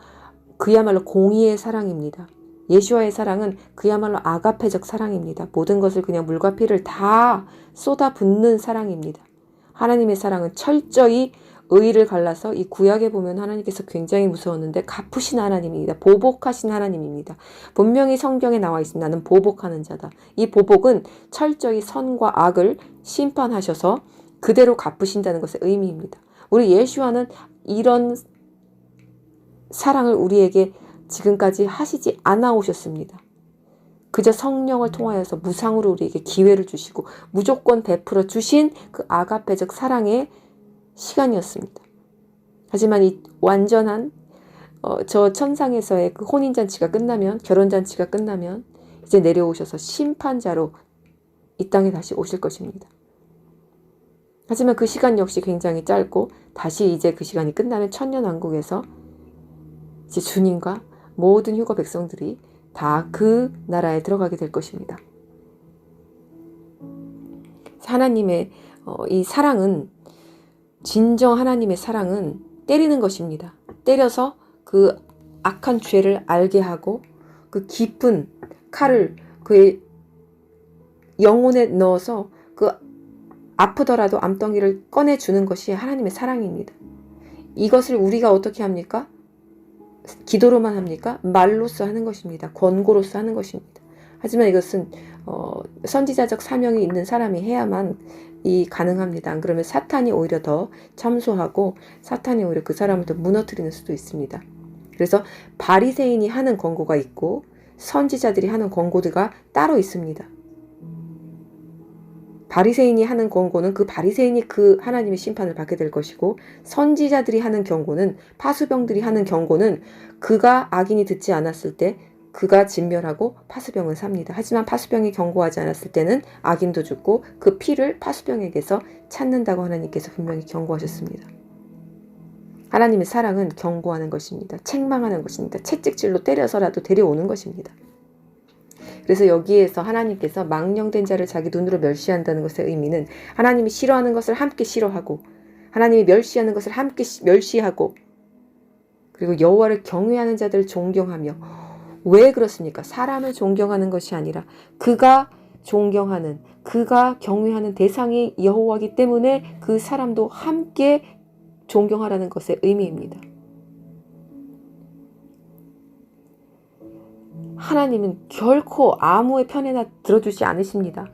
그야말로 공의의 사랑입니다. 예수와의 사랑은 그야말로 아가페적 사랑입니다. 모든 것을 그냥 물과 피를 다 쏟아붓는 사랑입니다. 하나님의 사랑은 철저히 의의를 갈라서 이 구약에 보면 하나님께서 굉장히 무서웠는데 갚으신 하나님입니다. 보복하신 하나님입니다. 분명히 성경에 나와 있습니다. 나는 보복하는 자다. 이 보복은 철저히 선과 악을 심판하셔서 그대로 갚으신다는 것의 의미입니다. 우리 예수와는 이런 사랑을 우리에게 지금까지 하시지 않아 오셨습니다. 그저 성령을 통하여서 무상으로 우리에게 기회를 주시고 무조건 베풀어 주신 그 아가페적 사랑의 시간이었습니다. 하지만 이 완전한 저 천상에서의 그 혼인잔치가 끝나면, 결혼잔치가 끝나면 이제 내려오셔서 심판자로 이 땅에 다시 오실 것입니다. 하지만 그 시간 역시 굉장히 짧고 다시 이제 그 시간이 끝나면 천년왕국에서 이제 주님과 모든 휴거 백성들이 다 그 나라에 들어가게 될 것입니다. 하나님의 이 사랑은, 진정 하나님의 사랑은 때리는 것입니다. 때려서 그 악한 죄를 알게 하고 그 깊은 칼을 그의 영혼에 넣어서 그 아프더라도 암덩이를 꺼내주는 것이 하나님의 사랑입니다. 이것을 우리가 어떻게 합니까? 기도로만 합니까? 말로써 하는 것입니다. 권고로써 하는 것입니다. 하지만 이것은 선지자적 사명이 있는 사람이 해야만 가능합니다. 안 그러면 사탄이 오히려 더 참소하고 사탄이 오히려 그 사람을 더 무너뜨리는 수도 있습니다. 그래서 바리새인이 하는 권고가 있고 선지자들이 하는 권고가 따로 있습니다. 바리새인이 하는 권고는 그 바리새인이 그 하나님의 심판을 받게 될 것이고, 선지자들이 하는 경고는, 파수병들이 하는 경고는 그가 악인이 듣지 않았을 때 그가 진멸하고 파수병은 삽니다. 하지만 파수병이 경고하지 않았을 때는 악인도 죽고 그 피를 파수병에게서 찾는다고 하나님께서 분명히 경고하셨습니다. 하나님의 사랑은 경고하는 것입니다. 책망하는 것입니다. 채찍질로 때려서라도 데려오는 것입니다. 그래서 여기에서 하나님께서 망령된 자를 자기 눈으로 멸시한다는 것의 의미는 하나님이 싫어하는 것을 함께 싫어하고 하나님이 멸시하는 것을 함께 멸시하고 그리고 여호와를 경외하는 자들을 존경하며, 왜 그렇습니까? 사람을 존경하는 것이 아니라 그가 존경하는, 그가 경외하는 대상이 여호와이기 때문에 그 사람도 함께 존경하라는 것의 의미입니다. 하나님은 결코 아무의 편에나 들어주지 않으십니다.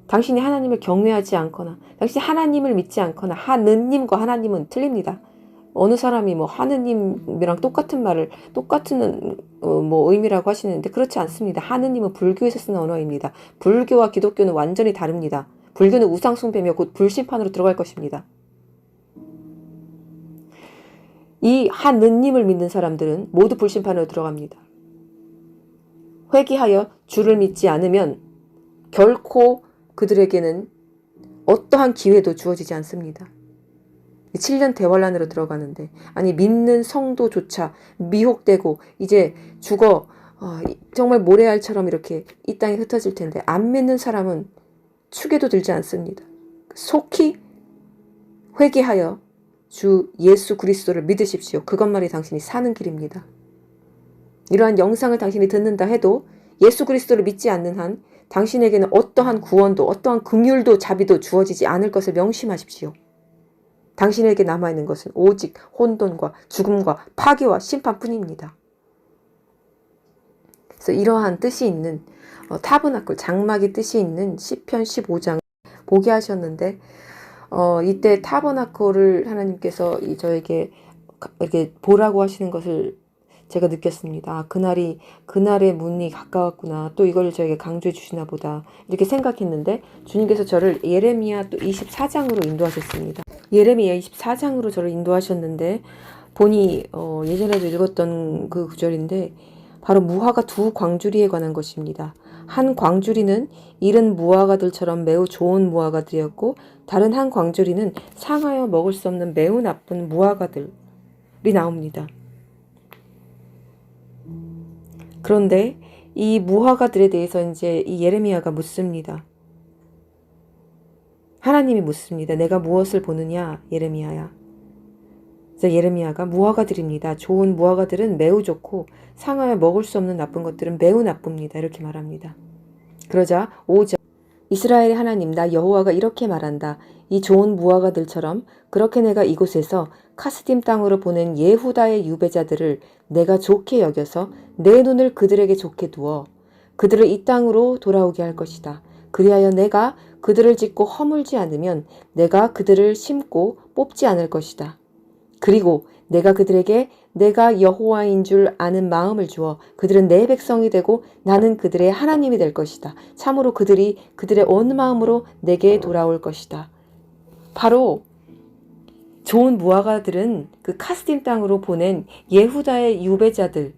당신이 하나님을 경외하지 않거나 당신이 하나님을 믿지 않거나 하느님과 하나님은 틀립니다. 어느 사람이 뭐 하느님이랑 똑같은 말을 똑같은 의미라고 하시는데 그렇지 않습니다. 하느님은 불교에서 쓰는 언어입니다. 불교와 기독교는 완전히 다릅니다. 불교는 우상 숭배며 곧 불심판으로 들어갈 것입니다. 이 하느님을 믿는 사람들은 모두 불심판으로 들어갑니다. 회개하여 주를 믿지 않으면 결코 그들에게는 어떠한 기회도 주어지지 않습니다. 7년 대환란으로 들어가는데, 아니 믿는 성도조차 미혹되고 이제 죽어 정말 모래알처럼 이렇게 이 땅에 흩어질 텐데 안 믿는 사람은 축에도 들지 않습니다. 속히 회개하여 주 예수 그리스도를 믿으십시오. 그것만이 당신이 사는 길입니다. 이러한 영상을 당신이 듣는다 해도 예수 그리스도를 믿지 않는 한 당신에게는 어떠한 구원도 어떠한 긍휼도 자비도 주어지지 않을 것을 명심하십시오. 당신에게 남아있는 것은 오직 혼돈과 죽음과 파괴와 심판뿐입니다. 그래서 이러한 뜻이 있는 타브나클, 장막이 뜻이 있는 시편 15장을 보게 하셨는데 이때 타버나클을 하나님께서 저에게 이렇게 보라고 하시는 것을 제가 느꼈습니다. 그날의 문이 가까웠구나. 또 이걸 저에게 강조해 주시나 보다. 이렇게 생각했는데 주님께서 저를 예레미야 또 24장으로 인도하셨습니다. 예레미야 24장으로 저를 인도하셨는데 보니 예전에도 읽었던 그 구절인데 바로 무화과 두 광주리에 관한 것입니다. 한 광주리는 이른 무화과들처럼 매우 좋은 무화과들이었고 다른 한 광주리는 상하여 먹을 수 없는 매우 나쁜 무화과들이 나옵니다. 그런데 이 무화과들에 대해서 이제 이 예레미야가 묻습니다. 하나님이 묻습니다. 내가 무엇을 보느냐, 예레미야야. 그래서 예레미야가 무화과들입니다. 좋은 무화과들은 매우 좋고 상하여 먹을 수 없는 나쁜 것들은 매우 나쁩니다. 이렇게 말합니다. 그러자 5절 이스라엘의 하나님 나 여호와가 이렇게 말한다. 이 좋은 무화과들처럼 그렇게 내가 이곳에서 카스딤 땅으로 보낸 예후다의 유배자들을 내가 좋게 여겨서 내 눈을 그들에게 좋게 두어 그들을 이 땅으로 돌아오게 할 것이다. 그리하여 내가 그들을 짓고 허물지 않으면 내가 그들을 심고 뽑지 않을 것이다. 그리고 내가 그들에게 내가 여호와인 줄 아는 마음을 주어 그들은 내 백성이 되고 나는 그들의 하나님이 될 것이다. 참으로 그들이 그들의 온 마음으로 내게 돌아올 것이다. 바로 좋은 무화과들은 그 카스딤 땅으로 보낸 예후다의 유배자들,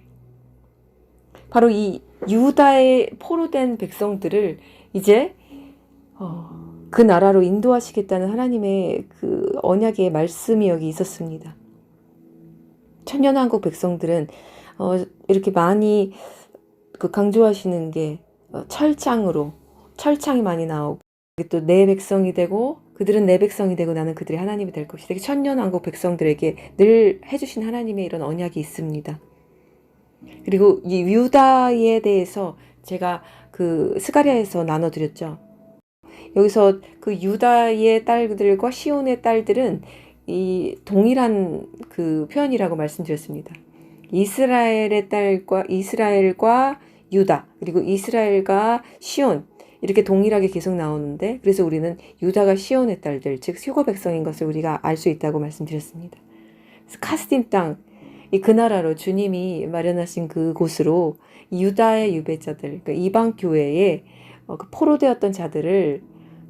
바로 이 유다의 포로된 백성들을 이제 그 나라로 인도하시겠다는 하나님의 그 언약의 말씀이 여기 있었습니다. 천년왕국 백성들은 이렇게 많이 그 강조하시는 게 철창이 많이 나오고 또 내 백성이 되고 그들은 내 백성이 되고 나는 그들의 하나님이 될 것이다. 천년왕국 백성들에게 늘 해주신 하나님의 이런 언약이 있습니다. 그리고 이 유다에 대해서 제가 그 스가랴에서 나눠드렸죠. 여기서 그 유다의 딸들과 시온의 딸들은 이 동일한 그 표현이라고 말씀드렸습니다. 이스라엘과 유다, 그리고 이스라엘과 시온 이렇게 동일하게 계속 나오는데, 그래서 우리는 유다가 시온의 딸들, 즉 휴거 백성인 것을 우리가 알 수 있다고 말씀드렸습니다. 그래서 카스딤 땅, 그 나라로 주님이 마련하신 그곳으로 유다의 유배자들, 그러니까 이방 교회에 그 포로되었던 자들을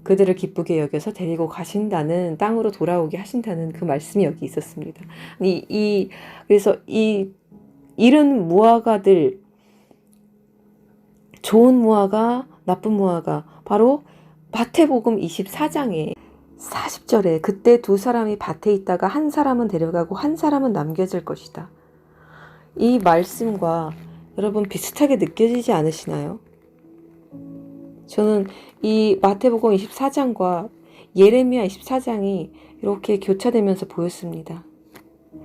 그들을 기쁘게 여겨서 데리고 가신다는, 땅으로 돌아오게 하신다는 그 말씀이 여기 있었습니다. 그래서 이 이른 무화과들, 좋은 무화과, 나쁜 무화과, 바로 마태복음 24장에 40절에 그때 두 사람이 밭에 있다가 한 사람은 데려가고 한 사람은 남겨질 것이다. 이 말씀과 여러분 비슷하게 느껴지지 않으시나요? 저는 이 마태복음 24장과 예레미야 24장이 이렇게 교차되면서 보였습니다.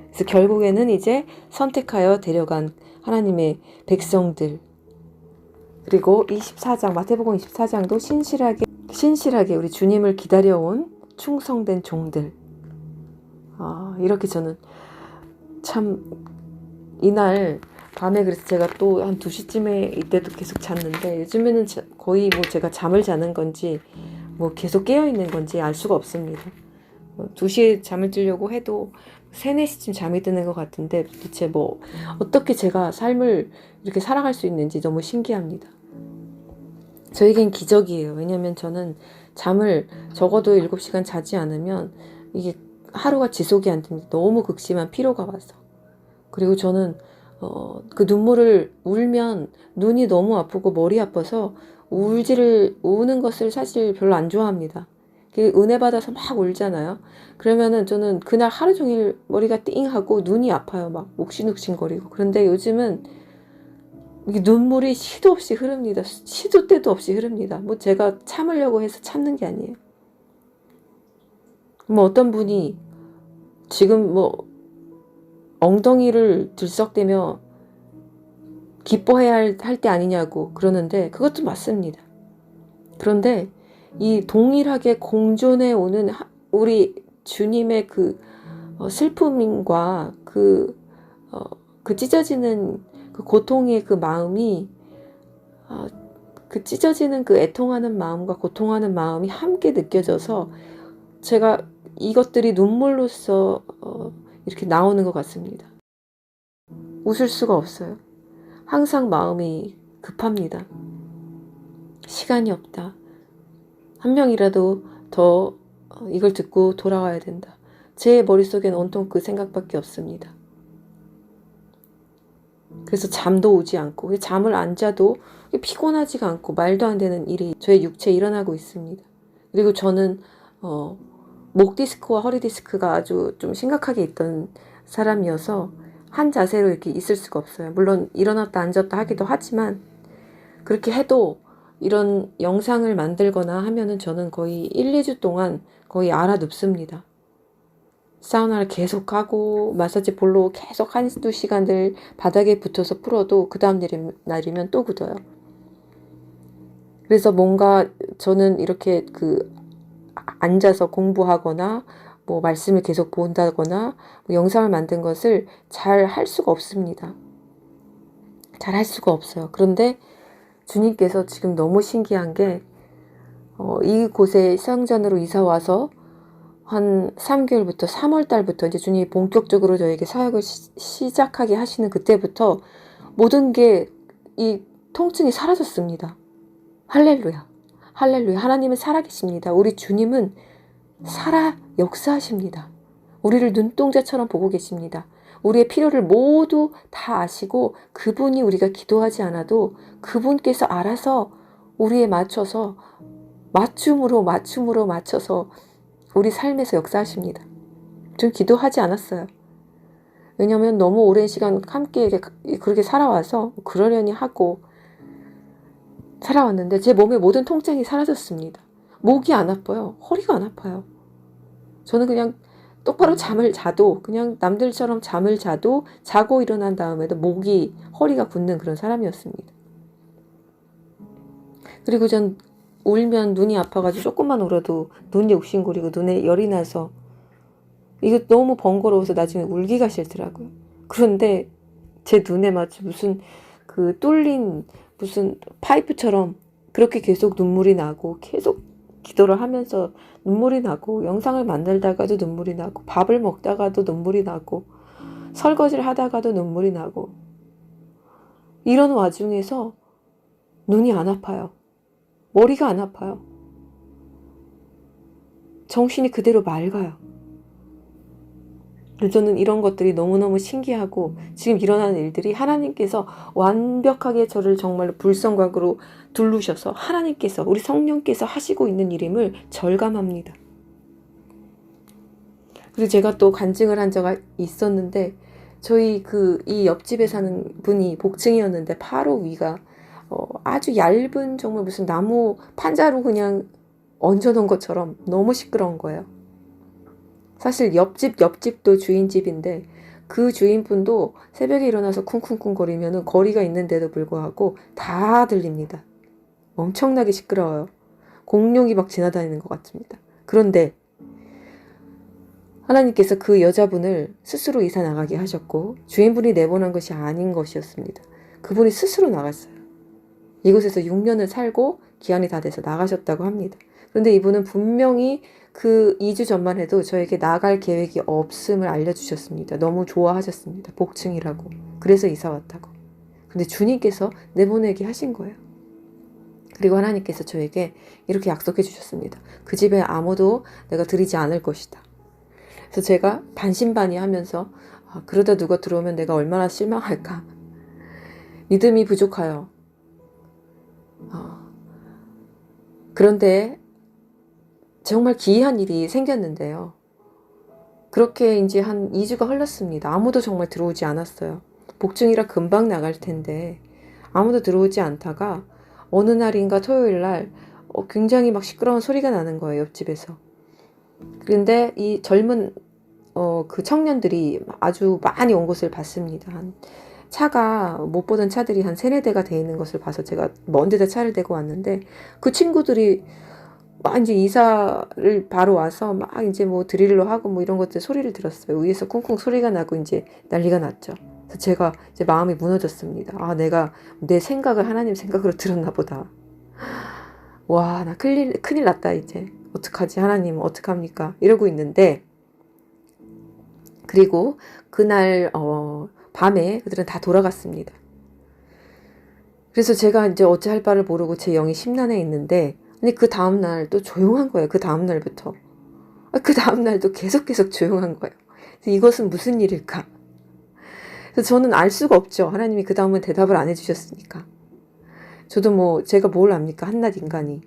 그래서 결국에는 이제 선택하여 데려간 하나님의 백성들, 그리고 24장, 마태복음 24장도 신실하게 우리 주님을 기다려온 충성된 종들. 이렇게 저는 참 이날 밤에, 그래서 제가 또 한 2시쯤에 이때도 계속 잤는데, 요즘에는 거의 뭐 제가 잠을 자는 건지 뭐 계속 깨어 있는 건지 알 수가 없습니다. 2시에 잠을 들려고 해도 3, 4시쯤 잠이 드는 것 같은데, 도대체 뭐 어떻게 제가 삶을 이렇게 살아갈 수 있는지 너무 신기합니다. 저에겐 기적이에요. 왜냐면 저는 잠을 적어도 7시간 자지 않으면 이게 하루가 지속이 안 됩니다. 너무 극심한 피로가 와서. 그리고 저는 그 눈물을 울면 눈이 너무 아프고 머리 아파서 우는 것을 사실 별로 안 좋아합니다. 은혜 받아서 막 울잖아요. 그러면은 저는 그날 하루 종일 머리가 띵하고 눈이 아파요. 막 옥신옥신거리고. 그런데 요즘은 이게 눈물이 시도 없이 흐릅니다. 시도 때도 없이 흐릅니다. 뭐 제가 참으려고 해서 참는 게 아니에요. 뭐 어떤 분이 지금 뭐 엉덩이를 들썩대며 기뻐해야 할 때 아니냐고 그러는데, 그것도 맞습니다. 그런데 이 동일하게 공존해 오는 우리 주님의 그 슬픔과 그 찢어지는 그 고통의 그 마음이, 그 찢어지는 그 애통하는 마음과 고통하는 마음이 함께 느껴져서 제가 이것들이 눈물로써 이렇게 나오는 것 같습니다. 웃을 수가 없어요. 항상 마음이 급합니다. 시간이 없다. 한 명이라도 더 이걸 듣고 돌아와야 된다. 제 머릿속엔 온통 그 생각밖에 없습니다. 그래서 잠도 오지 않고, 잠을 안 자도 피곤하지가 않고 말도 안 되는 일이 저의 육체에 일어나고 있습니다. 그리고 저는 목 디스크와 허리 디스크가 아주 좀 심각하게 있던 사람이어서 한 자세로 이렇게 있을 수가 없어요. 물론 일어났다 앉았다 하기도 하지만 그렇게 해도 이런 영상을 만들거나 하면은 저는 거의 1, 2주 동안 거의 알아눕습니다. 사우나를 계속하고 마사지 볼로 계속 1, 2시간들 바닥에 붙어서 풀어도 그 다음 날이면 또 굳어요. 그래서 뭔가 저는 이렇게 앉아서 공부하거나 뭐 말씀을 계속 본다거나 뭐 영상을 만든 것을 잘 할 수가 없습니다. 잘 할 수가 없어요. 그런데 주님께서 지금 너무 신기한 게 이곳에 수영장으로 이사 와서 한 3개월부터 3월 달부터 이제 주님이 본격적으로 저에게 사역을 시작하게 하시는 그때부터 모든 게 이 통증이 사라졌습니다. 할렐루야. 할렐루야. 하나님은 살아계십니다. 우리 주님은 살아 역사하십니다. 우리를 눈동자처럼 보고 계십니다. 우리의 필요를 모두 다 아시고 그분이 우리가 기도하지 않아도 그분께서 알아서 우리에 맞춰서 맞춤으로 맞춰서 우리 삶에서 역사하십니다. 전 기도하지 않았어요. 왜냐하면 너무 오랜 시간 함께 그렇게 살아와서 그러려니 하고 살아왔는데 제 몸의 모든 통증이 사라졌습니다. 목이 안 아파요. 허리가 안 아파요. 저는 그냥 똑바로 잠을 자도 그냥 남들처럼 잠을 자도 자고 일어난 다음에도 목이 허리가 굳는 그런 사람이었습니다. 그리고 전 울면 눈이 아파가지고 조금만 울어도 눈이 욱신거리고 눈에 열이 나서 이거 너무 번거로워서 나중에 울기가 싫더라고요. 그런데 제 눈에 마치 무슨 뚫린 무슨 파이프처럼 그렇게 계속 눈물이 나고 계속 기도를 하면서 눈물이 나고 영상을 만들다가도 눈물이 나고 밥을 먹다가도 눈물이 나고 설거지를 하다가도 눈물이 나고 이런 와중에서 눈이 안 아파요. 머리가 안 아파요. 정신이 그대로 맑아요. 저는 이런 것들이 너무너무 신기하고 지금 일어나는 일들이 하나님께서 완벽하게 저를 정말로 불성각으로 두르셔서 하나님께서 우리 성령께서 하시고 있는 일임을 절감합니다. 그리고 제가 또 간증을 한 적이 있었는데 저희 이 옆집에 사는 분이 복층이었는데 바로 위가 아주 얇은 정말 무슨 나무 판자로 그냥 얹어놓은 것처럼 너무 시끄러운 거예요. 사실 옆집도 주인집인데 그 주인분도 새벽에 일어나서 쿵쿵쿵 거리면은 거리가 있는데도 불구하고 다 들립니다. 엄청나게 시끄러워요. 공룡이 막 지나다니는 것 같습니다. 그런데 하나님께서 그 여자분을 스스로 이사 나가게 하셨고 주인분이 내보낸 것이 아닌 것이었습니다. 그분이 스스로 나갔어요. 이곳에서 6년을 살고 기한이 다 돼서 나가셨다고 합니다. 그런데 이분은 분명히 2주 전만 해도 저에게 나갈 계획이 없음을 알려주셨습니다. 너무 좋아하셨습니다. 복층이라고. 그래서 이사 왔다고. 근데 주님께서 내보내게 하신 거예요. 그리고 하나님께서 저에게 이렇게 약속해 주셨습니다. 그 집에 아무도 내가 들이지 않을 것이다. 그래서 제가 반신반의하면서 그러다 누가 들어오면 내가 얼마나 실망할까. 믿음이 부족하여. 그런데 정말 기이한 일이 생겼는데요. 그렇게 이제 한 2주가 흘렀습니다. 아무도 정말 들어오지 않았어요. 복층이라 금방 나갈 텐데 아무도 들어오지 않다가 어느 날인가 토요일 날 굉장히 막 시끄러운 소리가 나는 거예요. 옆집에서. 그런데 이 젊은 그 청년들이 아주 많이 온 것을 봤습니다. 차가 못 보던 차들이 한 3-4대가 돼 있는 것을 봐서 제가 먼 데다 차를 대고 왔는데 그 친구들이 막 이제 이사를 바로 와서 막 이제 뭐 드릴로 하고 뭐 이런 것들 소리를 들었어요. 위에서 쿵쿵 소리가 나고 이제 난리가 났죠. 그래서 제가 이제 마음이 무너졌습니다. 내가 내 생각을 하나님 생각으로 들었나 보다. 와, 나 큰일 났다 이제. 어떡하지? 하나님 어떡합니까? 이러고 있는데 그리고 그날 밤에 그들은 다 돌아갔습니다. 그래서 제가 이제 어찌할 바를 모르고 제 영이 심란해 있는데 근데 그 다음날 또 조용한 거예요. 그 다음날부터. 그 다음날도 계속 조용한 거예요. 그래서 이것은 무슨 일일까? 그래서 저는 알 수가 없죠. 하나님이 그 다음은 대답을 안 해주셨으니까. 저도 뭐 제가 뭘 압니까? 한낱 인간이.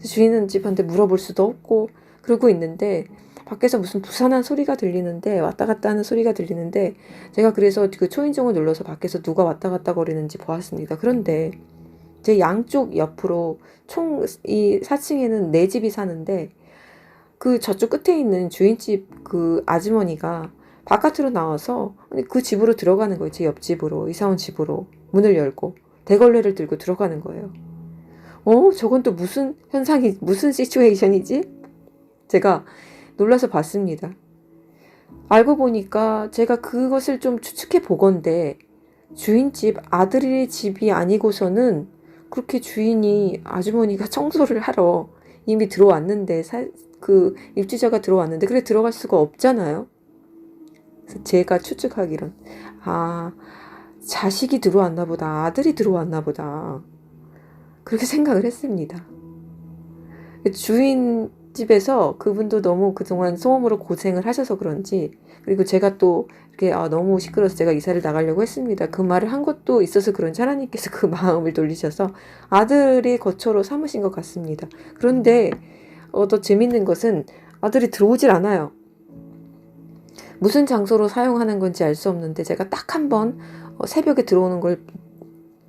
주인은 집한테 물어볼 수도 없고 그러고 있는데 밖에서 무슨 부산한 소리가 들리는데 왔다 갔다 하는 소리가 들리는데 제가 그래서 그 초인종을 눌러서 밖에서 누가 왔다 갔다 거리는지 보았습니다. 그런데 제 양쪽 옆으로 총 이 4층에는 네 집이 사는데 그 저쪽 끝에 있는 주인집 그 아주머니가 바깥으로 나와서 그 집으로 들어가는 거예요. 제 옆집으로, 이사 온 집으로 문을 열고 대걸레를 들고 들어가는 거예요. 저건 또 무슨 현상이, 무슨 시츄에이션이지? 제가 놀라서 봤습니다. 알고 보니까 제가 그것을 좀 추측해 보건대 주인집 아들의 집이 아니고서는 그렇게 주인이 아주머니가 청소를 하러 이미 들어왔는데 그 입주자가 들어왔는데 그래 들어갈 수가 없잖아요. 그래서 제가 추측하기론 자식이 들어왔나 보다, 아들이 들어왔나 보다, 그렇게 생각을 했습니다. 주인 집에서 그분도 너무 그동안 소음으로 고생을 하셔서 그런지, 그리고 제가 또 이렇게 너무 시끄러워서 제가 이사를 나가려고 했습니다. 그 말을 한 것도 있어서 그런지 하나님께서 그 마음을 돌리셔서 아들이 거처로 삼으신 것 같습니다. 그런데 더 재밌는 것은 아들이 들어오질 않아요. 무슨 장소로 사용하는 건지 알 수 없는데 제가 딱 한 번 새벽에 들어오는 걸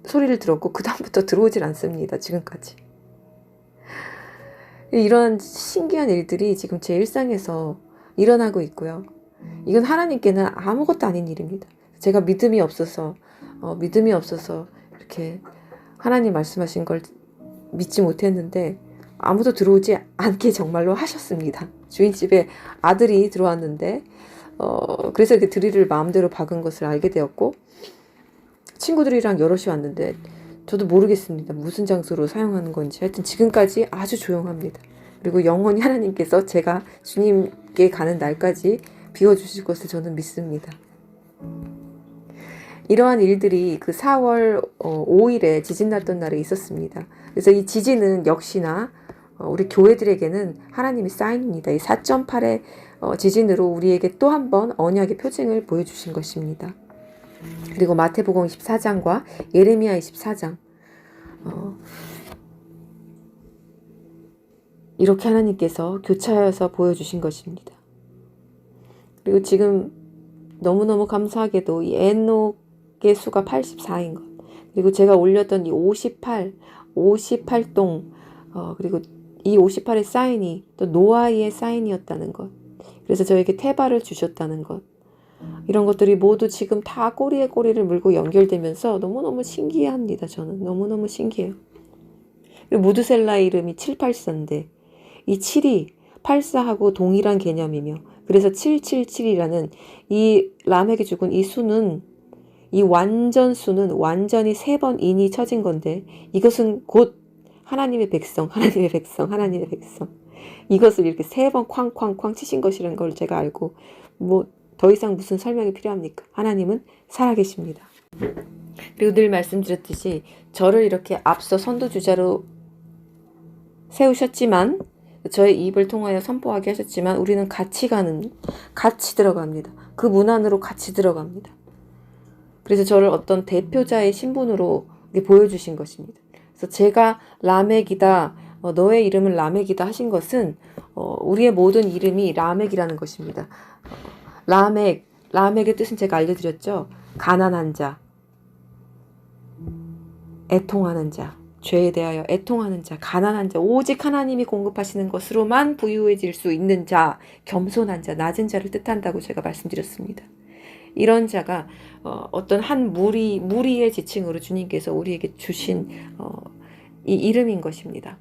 소리를 들었고 그 다음부터 들어오질 않습니다. 지금까지. 이런 신기한 일들이 지금 제 일상에서 일어나고 있고요. 이건 하나님께는 아무것도 아닌 일입니다. 제가 믿음이 없어서 이렇게 하나님 말씀하신 걸 믿지 못했는데 아무도 들어오지 않게 정말로 하셨습니다. 주인집에 아들이 들어왔는데 그래서 이렇게 드릴을 마음대로 박은 것을 알게 되었고, 친구들이랑 여럿이 왔는데 저도 모르겠습니다. 무슨 장소로 사용하는 건지. 하여튼 지금까지 아주 조용합니다. 그리고 영원히 하나님께서 제가 주님께 가는 날까지 비워주실 것을 저는 믿습니다. 이러한 일들이 그 4월 5일에 지진 났던 날에 있었습니다. 그래서 이 지진은 역시나 우리 교회들에게는 하나님의 사인입니다. 이 4.8의 지진으로 우리에게 또 한 번 언약의 표징을 보여주신 것입니다. 그리고 마태복음 24장과 예레미야 24장 이렇게 하나님께서 교차하여서 보여주신 것입니다. 그리고 지금 너무너무 감사하게도 이 에녹의 수가 84인 것, 그리고 제가 올렸던 이 58동 그리고 이 58의 사인이 또 노아의 사인이었다는 것, 그래서 저에게 태바를 주셨다는 것, 이런 것들이 모두 지금 다 꼬리에 꼬리를 물고 연결되면서 너무너무 신기합니다. 저는 너무너무 신기해요. 그리고 무드셀라 이름이 784인데 이 7이 84하고 동일한 개념이며, 그래서 777이라는 이 람에게 죽은 이 수는, 이 완전 수는 완전히 3번 인이 쳐진 건데, 이것은 곧 하나님의 백성, 하나님의 백성, 하나님의 백성, 이것을 이렇게 3번 쾅쾅쾅 치신 것이라는 걸 제가 알고, 더 이상 무슨 설명이 필요합니까? 하나님은 살아계십니다. 그리고 늘 말씀드렸듯이 저를 이렇게 앞서 선두주자로 세우셨지만, 저의 입을 통하여 선포하게 하셨지만 우리는 같이 들어갑니다. 그 문 안으로 같이 들어갑니다. 그래서 저를 어떤 대표자의 신분으로 보여주신 것입니다. 그래서 제가 라멕이다, 너의 이름은 라멕이다 하신 것은 우리의 모든 이름이 라멕이라는 것입니다. 라멕의 뜻은 제가 알려드렸죠. 가난한 자, 애통하는 자, 죄에 대하여 애통하는 자, 가난한 자, 오직 하나님이 공급하시는 것으로만 부유해질 수 있는 자, 겸손한 자, 낮은 자를 뜻한다고 제가 말씀드렸습니다. 이런 자가 어떤 한 무리의 지칭으로 주님께서 우리에게 주신 이 이름인 것입니다.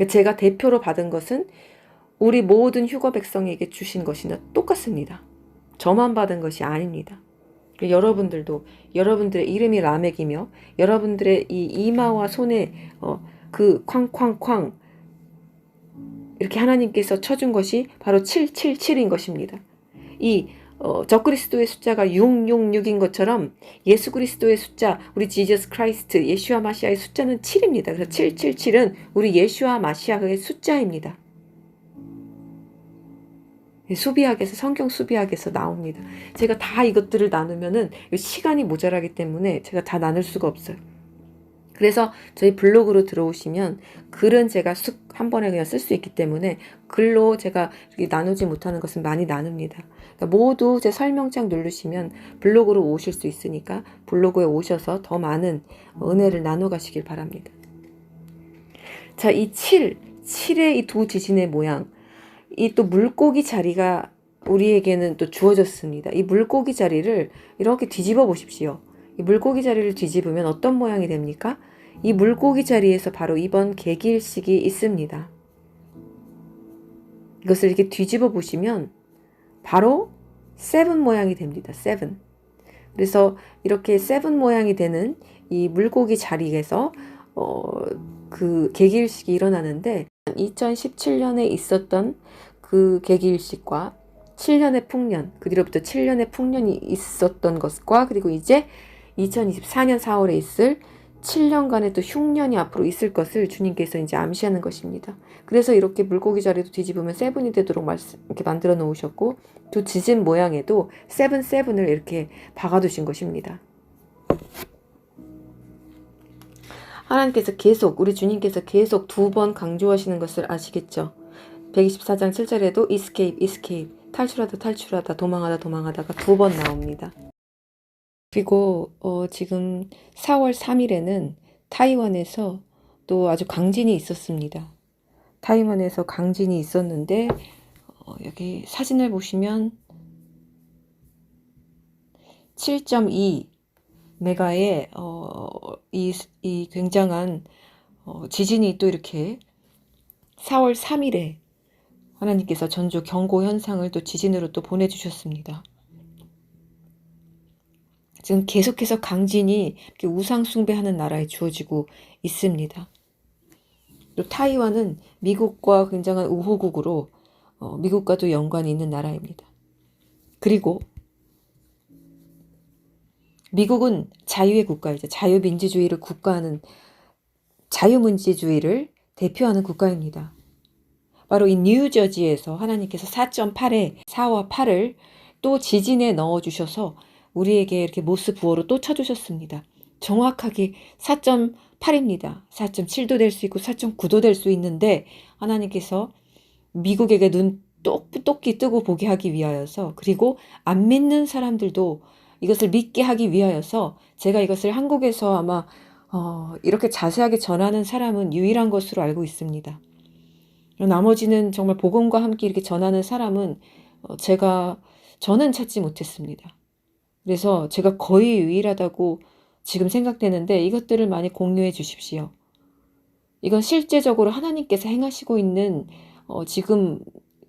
제가 대표로 받은 것은 우리 모든 휴거 백성에게 주신 것이나 똑같습니다. 저만 받은 것이 아닙니다. 여러분들도 여러분들의 이름이 라멕이며 여러분들의 이 이마와 손에 그 쾅쾅쾅 이렇게 하나님께서 쳐준 것이 바로 777인 것입니다. 이 적그리스도의 숫자가 666인 것처럼 예수 그리스도의 숫자, 우리 지저스 크라이스트, 예슈아 마시아의 숫자는 7입니다. 그래서 777은 우리 예슈아 마시아의 숫자입니다. 수비학에서, 성경 수비학에서 나옵니다. 제가 다 이것들을 나누면은 시간이 모자라기 때문에 제가 다 나눌 수가 없어요. 그래서 저희 블로그로 들어오시면 글은 제가 쑥 한 번에 그냥 쓸 수 있기 때문에 글로 제가 이렇게 나누지 못하는 것은 많이 나눕니다. 그러니까 모두 제 설명창 누르시면 블로그로 오실 수 있으니까 블로그에 오셔서 더 많은 은혜를 나눠 가시길 바랍니다. 자, 이 7의 이 두 지진의 모양, 이 또 물고기 자리가 우리에게는 또 주어졌습니다. 이 물고기 자리를 이렇게 뒤집어 보십시오. 이 물고기 자리를 뒤집으면 어떤 모양이 됩니까? 이 물고기 자리에서 바로 이번 개기일식이 있습니다. 이것을 이렇게 뒤집어 보시면 바로 7 모양이 됩니다. 7. 그래서 이렇게 7 모양이 되는 이 물고기 자리에서 그 개기일식이 일어나는데 2017년에 있었던 그 개기일식과 7년의 풍년, 그 뒤로부터 7년의 풍년이 있었던 것과 그리고 이제 2024년 4월에 있을 7년간의 또 흉년이 앞으로 있을 것을 주님께서 이제 암시하는 것입니다. 그래서 이렇게 물고기 자리도 뒤집으면 7이 되도록 이렇게 만들어 놓으셨고 두 지진 모양에도 7을 이렇게 박아두신 것입니다. 하나님께서 계속, 우리 주님께서 계속 두 번 강조하시는 것을 아시겠죠? 124장 7절에도 escape, 탈출하다, 도망하다가 두 번 나옵니다. 그리고 지금 4월 3일에는 타이완에서 또 아주 강진이 있었습니다. 타이완에서 강진이 있었는데 여기 사진을 보시면 7.2 메가의 이 굉장한 지진이 또 이렇게 4월 3일에 하나님께서 전주 경고 현상을 또 지진으로 또 보내주셨습니다. 지금 계속해서 강진이 이렇게 우상 숭배하는 나라에 주어지고 있습니다. 또 타이완은 미국과 굉장한 우호국으로 미국과도 연관이 있는 나라입니다. 그리고 미국은 자유의 국가이죠. 자유민주주의를 자유민주주의를 대표하는 국가입니다. 바로 이 뉴저지에서 하나님께서 4.8에 4와 8을 또 지진에 넣어주셔서 우리에게 이렇게 모스 부호로 또 쳐주셨습니다. 정확하게 4.8입니다. 4.7도 될 수 있고 4.9도 될 수 있는데 하나님께서 미국에게 눈 똑똑히 뜨고 보게 하기 위하여서 그리고 안 믿는 사람들도 이것을 믿게 하기 위하여서 제가 이것을 한국에서 아마 이렇게 자세하게 전하는 사람은 유일한 것으로 알고 있습니다. 나머지는 정말 복음과 함께 이렇게 전하는 사람은 저는 찾지 못했습니다. 그래서 제가 거의 유일하다고 지금 생각되는데 이것들을 많이 공유해 주십시오. 이건 실제적으로 하나님께서 행하시고 있는 지금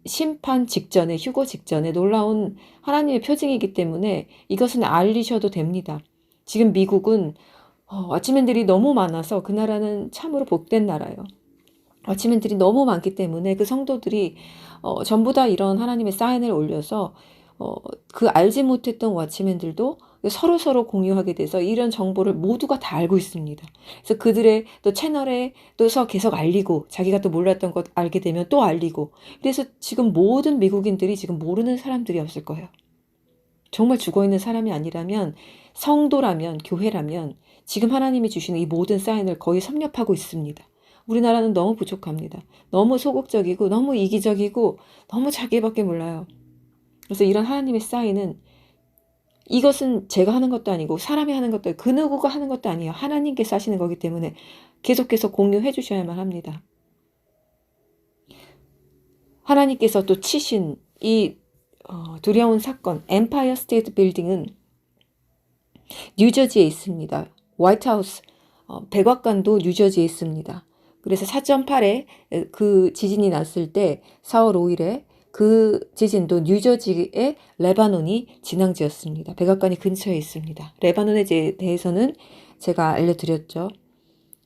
심판 직전에 휴거 직전에 놀라운 하나님의 표징이기 때문에 이것은 알리셔도 됩니다. 지금 미국은 왓치맨들이 너무 많아서 그 나라는 참으로 복된 나라예요. 왓치맨들이 너무 많기 때문에 그 성도들이 전부 다 이런 하나님의 사인을 올려서 그 알지 못했던 왓치맨들도 서로 공유하게 돼서 이런 정보를 모두가 다 알고 있습니다. 그래서 그들의 또 채널에 또서 계속 알리고 자기가 또 몰랐던 것 알게 되면 또 알리고 그래서 지금 모든 미국인들이 지금 모르는 사람들이 없을 거예요. 정말 죽어있는 사람이 아니라면 성도라면 교회라면 지금 하나님이 주시는 이 모든 사인을 거의 섭렵하고 있습니다. 우리나라는 너무 부족합니다. 너무 소극적이고 너무 이기적이고 너무 자기밖에 몰라요. 그래서 이런 하나님의 사인은 이것은 제가 하는 것도 아니고 사람이 하는 것도 아니고 그 누구가 하는 것도 아니에요. 하나님께서 하시는 거기 때문에 계속해서 공유해 주셔야만 합니다. 하나님께서 또 치신 이 두려운 사건 엠파이어 스테이트 빌딩은 뉴저지에 있습니다. 화이트하우스 백악관도 뉴저지에 있습니다. 그래서 4.8에 그 지진이 났을 때 4월 5일에 그 지진도 뉴저지의 레바논이 진앙지였습니다. 백악관이 근처에 있습니다. 레바논에 대해서는 제가 알려드렸죠.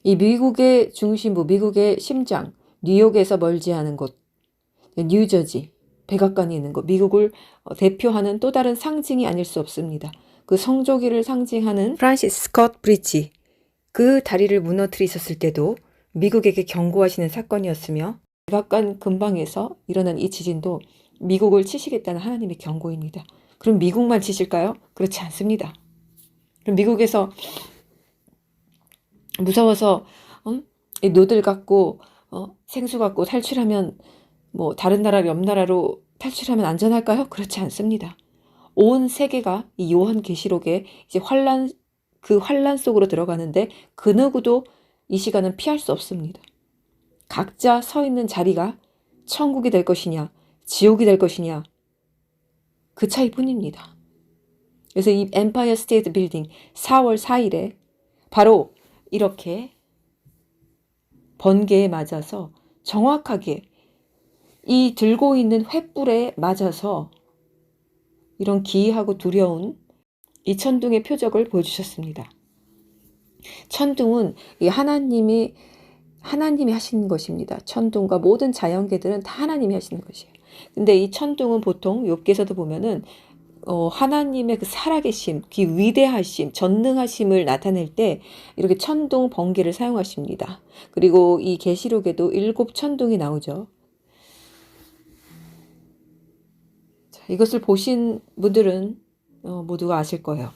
이 미국의 중심부, 미국의 심장, 뉴욕에서 멀지 않은 곳, 뉴저지, 백악관이 있는 곳, 미국을 대표하는 또 다른 상징이 아닐 수 없습니다. 그 성조기를 상징하는 프란시스 스콧 브리지, 그 다리를 무너뜨리셨을 때도 미국에게 경고하시는 사건이었으며 백악관 근방에서 일어난 이 지진도 미국을 치시겠다는 하나님의 경고입니다. 그럼 미국만 치실까요? 그렇지 않습니다. 그럼 미국에서 무서워서 이 노들 갖고 생수 갖고 탈출하면 뭐 다른 나라 옆 나라로 탈출하면 안전할까요? 그렇지 않습니다. 온 세계가 이 요한계시록에 이제 그 환란 속으로 들어가는데 그 누구도 이 시간은 피할 수 없습니다. 각자 서 있는 자리가 천국이 될 것이냐, 지옥이 될 것이냐, 그 차이뿐입니다. 그래서 이 엠파이어 스테이트 빌딩 4월 4일에 바로 이렇게 번개에 맞아서 정확하게 이 들고 있는 횃불에 맞아서 이런 기이하고 두려운 이 천둥의 표적을 보여주셨습니다. 천둥은 이 하나님이 하시는 것입니다. 천둥과 모든 자연계들은 다 하나님이 하시는 것이에요. 근데 이 천둥은 보통 욥기에서도 보면은 하나님의 그 살아계심, 그 위대하심, 전능하심을 나타낼 때 이렇게 천둥, 번개를 사용하십니다. 그리고 이 계시록에도 7 천둥이 나오죠. 자, 이것을 보신 분들은 모두가 아실 거예요.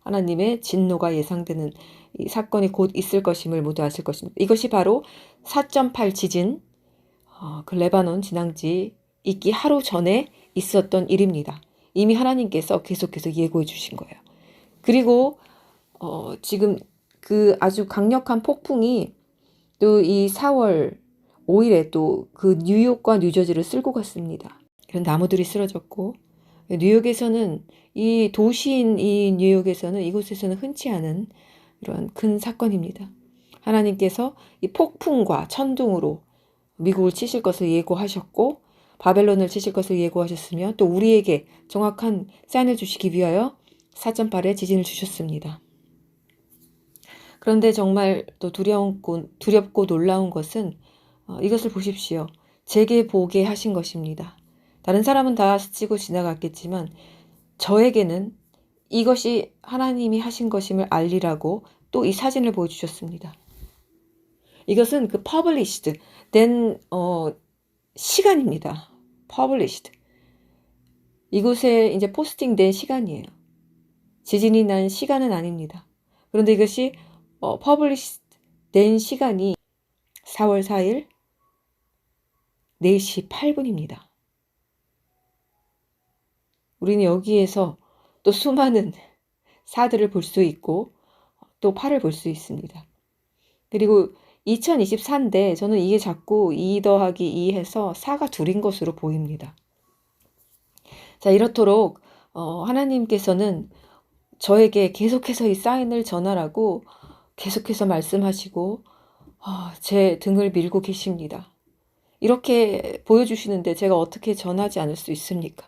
하나님의 진노가 예상되는 이 사건이 곧 있을 것임을 모두 아실 것입니다. 이것이 바로 4.8 지진, 그 레바논 진앙지 있기 하루 전에 있었던 일입니다. 이미 하나님께서 계속해서 예고해 주신 거예요. 그리고 지금 그 아주 강력한 폭풍이 또 이 4월 5일에 또 그 뉴욕과 뉴저지를 쓸고 갔습니다. 그런 나무들이 쓰러졌고 뉴욕에서는 이 도시인 이 뉴욕에서는 이곳에서는 흔치 않은 이런 큰 사건입니다. 하나님께서 이 폭풍과 천둥으로 미국을 치실 것을 예고하셨고 바벨론을 치실 것을 예고하셨으며 또 우리에게 정확한 사인을 주시기 위하여 4.8의 지진을 주셨습니다. 그런데 정말 또 두렵고 놀라운 것은 이것을 보십시오. 제게 보게 하신 것입니다. 다른 사람은 다 스치고 지나갔겠지만 저에게는 이것이 하나님이 하신 것임을 알리라고 또 이 사진을 보여주셨습니다. 이것은 그 published 된 시간입니다. published. 이곳에 이제 포스팅된 시간이에요. 지진이 난 시간은 아닙니다. 그런데 이것이 published 된 시간이 4월 4일 4시 8분입니다. 우리는 여기에서 또 수많은 사들을 볼 수 있고 또 팔을 볼 수 있습니다. 그리고 2024인데 저는 이게 자꾸 2 더하기 2 해서 4가 둘인 것으로 보입니다. 자, 이렇도록 하나님께서는 저에게 계속해서 이 사인을 전하라고 계속해서 말씀하시고 제 등을 밀고 계십니다. 이렇게 보여주시는데 제가 어떻게 전하지 않을 수 있습니까?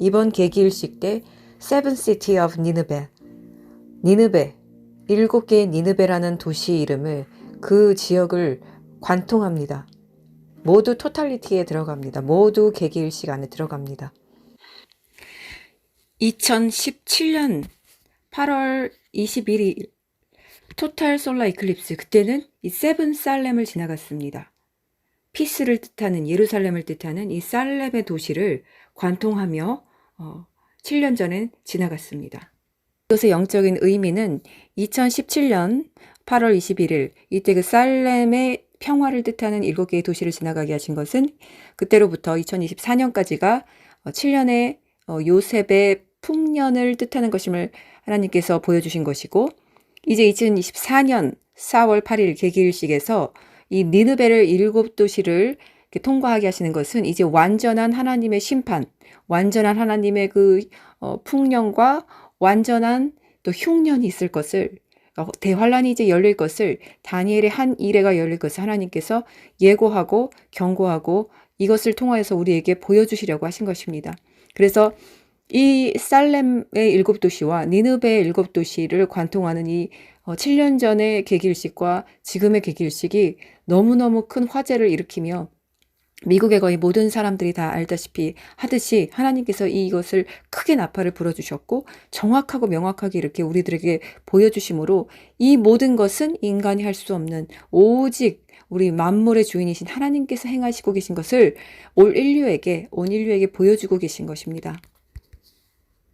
이번 계기일식 때 Seven City of Nineveh, 니느베, 7개의 니느베라는 도시 이름을 그 지역을 관통합니다. 모두 토탈리티에 들어갑니다. 모두 계기일식 안에 들어갑니다. 2017년 8월 21일 토탈 솔라 이클립스, 그때는 이 세븐 살렘을 지나갔습니다. 피스를 뜻하는, 예루살렘을 뜻하는 이 살렘의 도시를 관통하며 7년 전에 지나갔습니다. 이것의 영적인 의미는 2017년 8월 21일 이때 그 살렘의 평화를 뜻하는 7개의 도시를 지나가게 하신 것은 그때로부터 2024년까지가 7년의 요셉의 풍년을 뜻하는 것임을 하나님께서 보여주신 것이고, 이제 2024년 4월 8일 계기일식에서 이 니느베를 7도시를 통과하게 하시는 것은 이제 완전한 하나님의 심판, 완전한 하나님의 그 풍년과 완전한 또 흉년이 있을 것을, 대환란이 이제 열릴 것을, 다니엘의 한 일회가 열릴 것을 하나님께서 예고하고 경고하고 이것을 통하여서 우리에게 보여주시려고 하신 것입니다. 그래서 이 살렘의 7도시와 니느베의 7도시를 관통하는 이 7년 전의 계기일식과 지금의 계기일식이 너무너무 큰 화제를 일으키며 미국의 거의 모든 사람들이 다 알다시피 하듯이 하나님께서 이것을 크게 나팔을 불어주셨고 정확하고 명확하게 이렇게 우리들에게 보여주심으로 이 모든 것은 인간이 할 수 없는 오직 우리 만물의 주인이신 하나님께서 행하시고 계신 것을 온 인류에게 보여주고 계신 것입니다.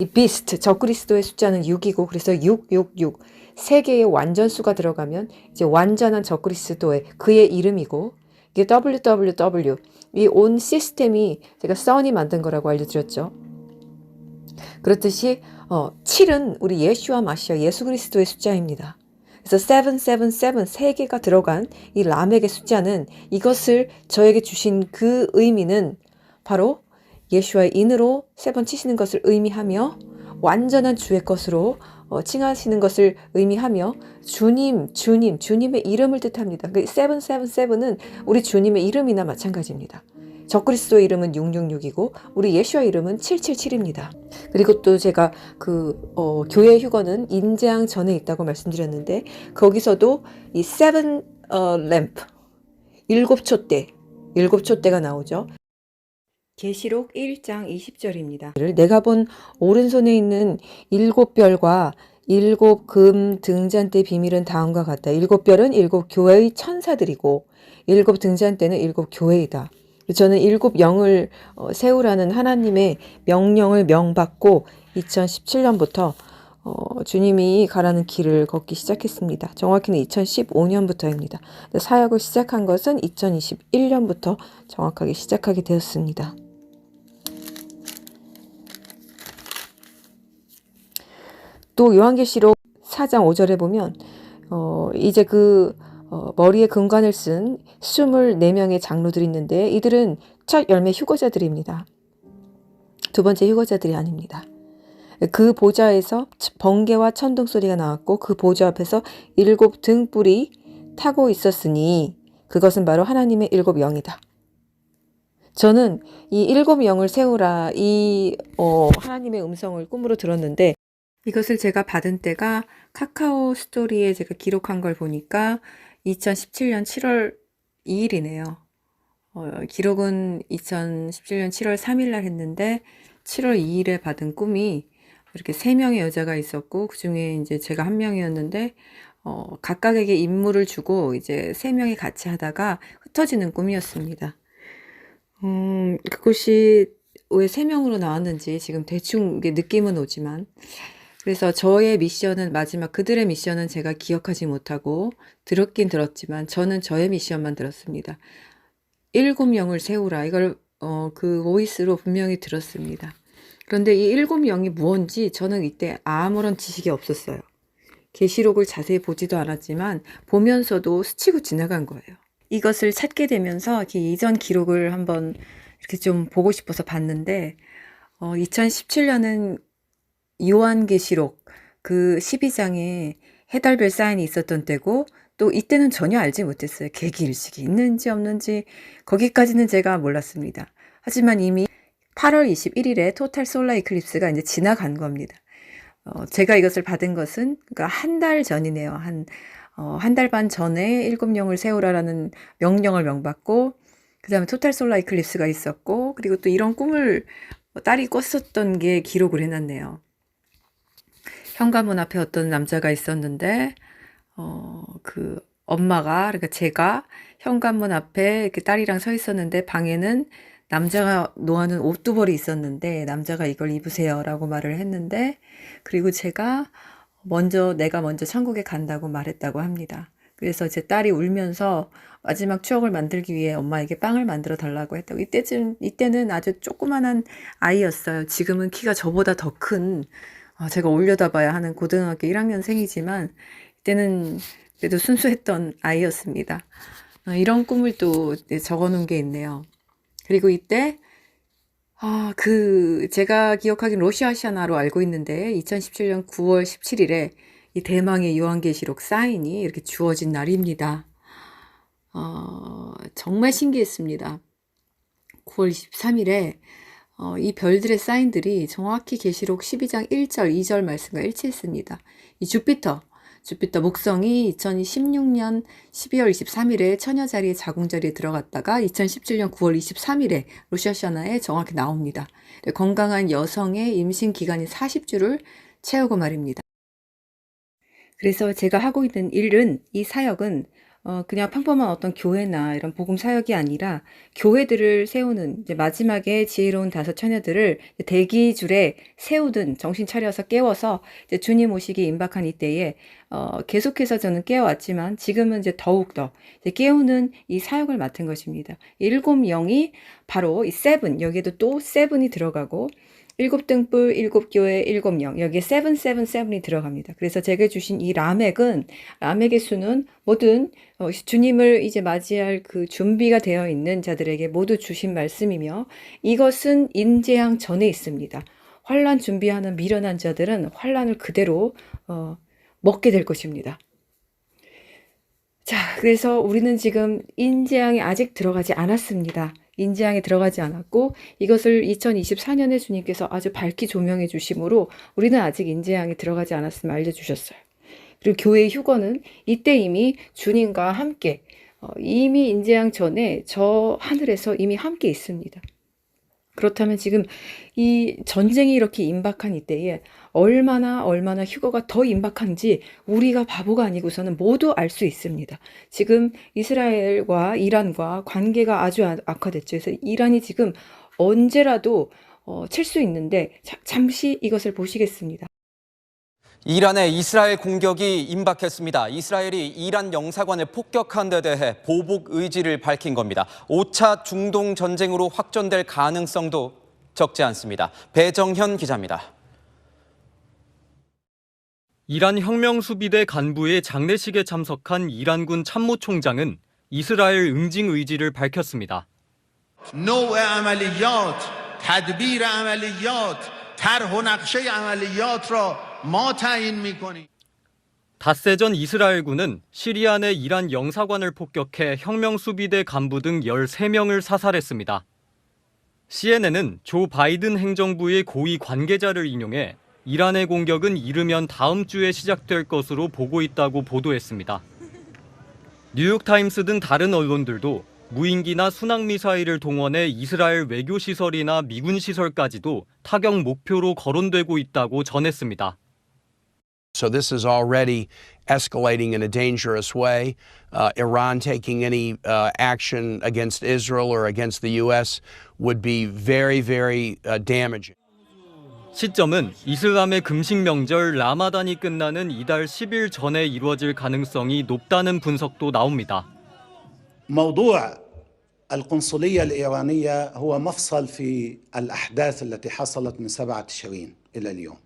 이 비스트, 적그리스도의 숫자는 6이고 그래서 666, 세 개의 완전수가 들어가면 이제 완전한 적그리스도의 그의 이름이고 이게 WWW, 이 온 시스템이 제가 써니 만든 거라고 알려드렸죠. 그렇듯이 7은 우리 예수와 마시아 예수 그리스도의 숫자입니다. 그래서 777, 세 개가 들어간 이 람에게 숫자는 이것을 저에게 주신 그 의미는 바로 예수와의 인으로 세 번 치시는 것을 의미하며 완전한 주의 것으로 칭하시는 것을 의미하며 주님의 이름을 뜻합니다. 그 777은 우리 주님의 이름이나 마찬가지입니다. 적그리스도의 이름은 666이고 우리 예수의 이름은 777입니다. 그리고 또 제가 교회 휴거는 인재앙 전에 있다고 말씀드렸는데 거기서도 이 seven lamp, 일곱 촛대가 나오죠. 계시록 1장 20절입니다. 내가 본 오른손에 있는 일곱 별과 일곱 금 등잔대 비밀은 다음과 같다. 일곱 별은 일곱 교회의 천사들이고 일곱 등잔대는 일곱 교회이다. 저는 일곱 영을 세우라는 하나님의 명령을 명받고 2017년부터 주님이 가라는 길을 걷기 시작했습니다. 정확히는 2015년부터입니다. 사역을 시작한 것은 2021년부터 정확하게 시작하게 되었습니다. 또 요한계시록 4장 5절에 보면 이제 머리에 금관을 쓴 24명의 장로들이 있는데 이들은 첫 열매 휴거자들입니다. 두 번째 휴거자들이 아닙니다. 그 보좌에서 번개와 천둥 소리가 나왔고 그 보좌 앞에서 일곱 등불이 타고 있었으니 그것은 바로 하나님의 일곱 영이다. 저는 이 일곱 영을 세우라 이 하나님의 음성을 꿈으로 들었는데 이것을 제가 받은 때가 카카오 스토리에 제가 기록한 걸 보니까 2017년 7월 2일이네요. 기록은 2017년 7월 3일 날 했는데 7월 2일에 받은 꿈이 이렇게 3명의 여자가 있었고 그 중에 이제 제가 한 명이었는데 각각에게 임무를 주고 이제 3명이 같이 하다가 흩어지는 꿈이었습니다. 그것이 왜 3명으로 나왔는지 지금 대충 느낌은 오지만 그래서 저의 미션은 마지막 그들의 미션은 제가 기억하지 못하고 들었긴 들었지만 저는 저의 미션만 들었습니다. 7명을 세우라 이걸 그 보이스로 분명히 들었습니다. 그런데 이 7명이 무언지 저는 이때 아무런 지식이 없었어요. 계시록을 자세히 보지도 않았지만 보면서도 스치고 지나간 거예요. 이것을 찾게 되면서 이전 기록을 한번 이렇게 좀 보고 싶어서 봤는데 2017년은 요한계시록 그 12장에 해달별 사인이 있었던 때고 또 이때는 전혀 알지 못했어요. 계기일식이 있는지 없는지 거기까지는 제가 몰랐습니다. 하지만 이미 8월 21일에 토탈 솔라 이클립스가 이제 지나간 겁니다. 제가 이것을 받은 것은 그러니까 한 달 전이네요. 한 달 반 전에 일곱 영을 세우라라는 명령을 명받고 그 다음에 토탈 솔라 이클립스가 있었고 그리고 또 이런 꿈을 딸이 꿨었던 게 기록을 해놨네요. 현관문 앞에 어떤 남자가 있었는데 그 엄마가 그러니까 제가 현관문 앞에 이렇게 딸이랑 서 있었는데 방에는 남자가 놓아놓은 옷두벌이 있었는데 남자가 이걸 입으세요라고 말을 했는데 그리고 제가 내가 먼저 천국에 간다고 말했다고 합니다. 그래서 제 딸이 울면서 마지막 추억을 만들기 위해 엄마에게 빵을 만들어 달라고 했다고. 이때는 아주 조그만한 아이였어요. 지금은 키가 저보다 더 큰 제가 올려다봐야 하는 고등학교 1학년생이지만 이때는 그래도 순수했던 아이였습니다. 이런 꿈을 또 적어놓은 게 있네요. 그리고 이때 제가 기억하기는 로시아샤나로 알고 있는데 2017년 9월 17일에 이 대망의 요한계시록 사인이 이렇게 주어진 날입니다. 정말 신기했습니다. 9월 23일에 이 별들의 사인들이 정확히 계시록 12장 1절, 2절 말씀과 일치했습니다. 이 주피터 목성이 2016년 12월 23일에 처녀자리에 자궁자리에 들어갔다가 2017년 9월 23일에 로샤샤나에 정확히 나옵니다. 건강한 여성의 임신 기간이 40주를 채우고 말입니다. 그래서 제가 하고 있는 일은 이 사역은 그냥 평범한 어떤 교회나 이런 복음 사역이 아니라 교회들을 세우는 이제 마지막에 지혜로운 다섯 처녀들을 대기줄에 세우든 정신 차려서 깨워서 이제 주님 오시기 임박한 이때에 계속해서 저는 깨워왔지만 지금은 이제 더욱더 이제 깨우는 이 사역을 맡은 것입니다. 일곱 영이 바로 이 세븐, 여기에도 또 세븐이 들어가고 일곱 등불, 일곱 교회, 일곱 영, 여기에 세븐, 세븐, 세븐이 들어갑니다. 그래서 제게 주신 이 라멕의 수는 모든 주님을 이제 맞이할 그 준비가 되어 있는 자들에게 모두 주신 말씀이며 이것은 인재앙 전에 있습니다. 환난 준비하는 미련한 자들은 환난을 그대로 먹게 될 것입니다. 자, 그래서 우리는 지금 인재앙에 아직 들어가지 않았습니다. 인재앙에 들어가지 않았고 이것을 2024년에 주님께서 아주 밝히 조명해 주심으로 우리는 아직 인재앙에 들어가지 않았음을 알려주셨어요. 그리고 교회의 휴거는 이때 이미 주님과 함께 이미 인재앙 전에 저 하늘에서 이미 함께 있습니다. 그렇다면 지금 이 전쟁이 이렇게 임박한 이때에 얼마나 휴거가 더 임박한지 우리가 바보가 아니고서는 모두 알 수 있습니다. 지금 이스라엘과 이란과 관계가 아주 악화됐죠. 그래서 이란이 지금 언제라도 칠 수 있는데 잠시 이것을 보시겠습니다.
이란의 이스라엘 공격이 임박했습니다. 이스라엘이 이란 영사관을 폭격한 데 대해 보복 의지를 밝힌 겁니다. 5차 중동 전쟁으로 확전될 가능성도 적지 않습니다. 배정현 기자입니다.
이란 혁명수비대 간부의 장례식에 참석한 이란군 참모총장은 이스라엘 응징 의지를 밝혔습니다.
نوع عملیات، تدبیر عملیات، طرح و نقشه عملیات را ما تعیین می‌کنیم.
닷새 전 이스라엘군은 시리아 내 이란 영사관을 폭격해 혁명수비대 간부 등 13명을 사살했습니다. CNN은 조 바이든 행정부의 고위 관계자를 인용해 이란의 공격은 이르면 다음 주에 시작될 것으로 보고 있다고 보도했습니다. 뉴욕타임스 등 다른 언론들도 무인기나 순항미사일을 동원해 이스라엘 외교시설이나 미군시설까지도 타격 목표로 거론되고 있다고 전했습니다.
So this is already escalating in a dangerous way. Iran taking any action against Israel or against the U.S. would be very, very damaging.
시점은 이슬람의 금식 명절 라마단이 끝나는 이달 10일 전에 이루어질 가능성이 높다는 분석도 나옵니다.
موضوع القنصلية الإيرانية هو مفصل في الأحداث التي حصلت من 7 تشرين إلى اليوم.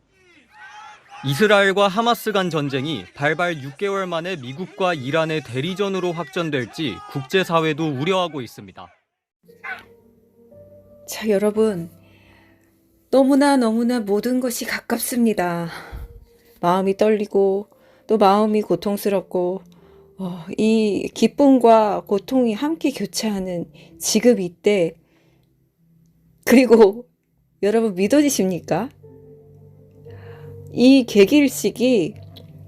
이스라엘과 하마스 간 전쟁이 발발 6개월 만에 미국과 이란의 대리전으로 확전될지 국제사회도 우려하고 있습니다.
자, 여러분. 너무나 모든 것이 가깝습니다. 마음이 떨리고 또 마음이 고통스럽고 이 기쁨과 고통이 함께 교차하는 지금 이때 그리고 여러분 믿어지십니까? 이 계기일식이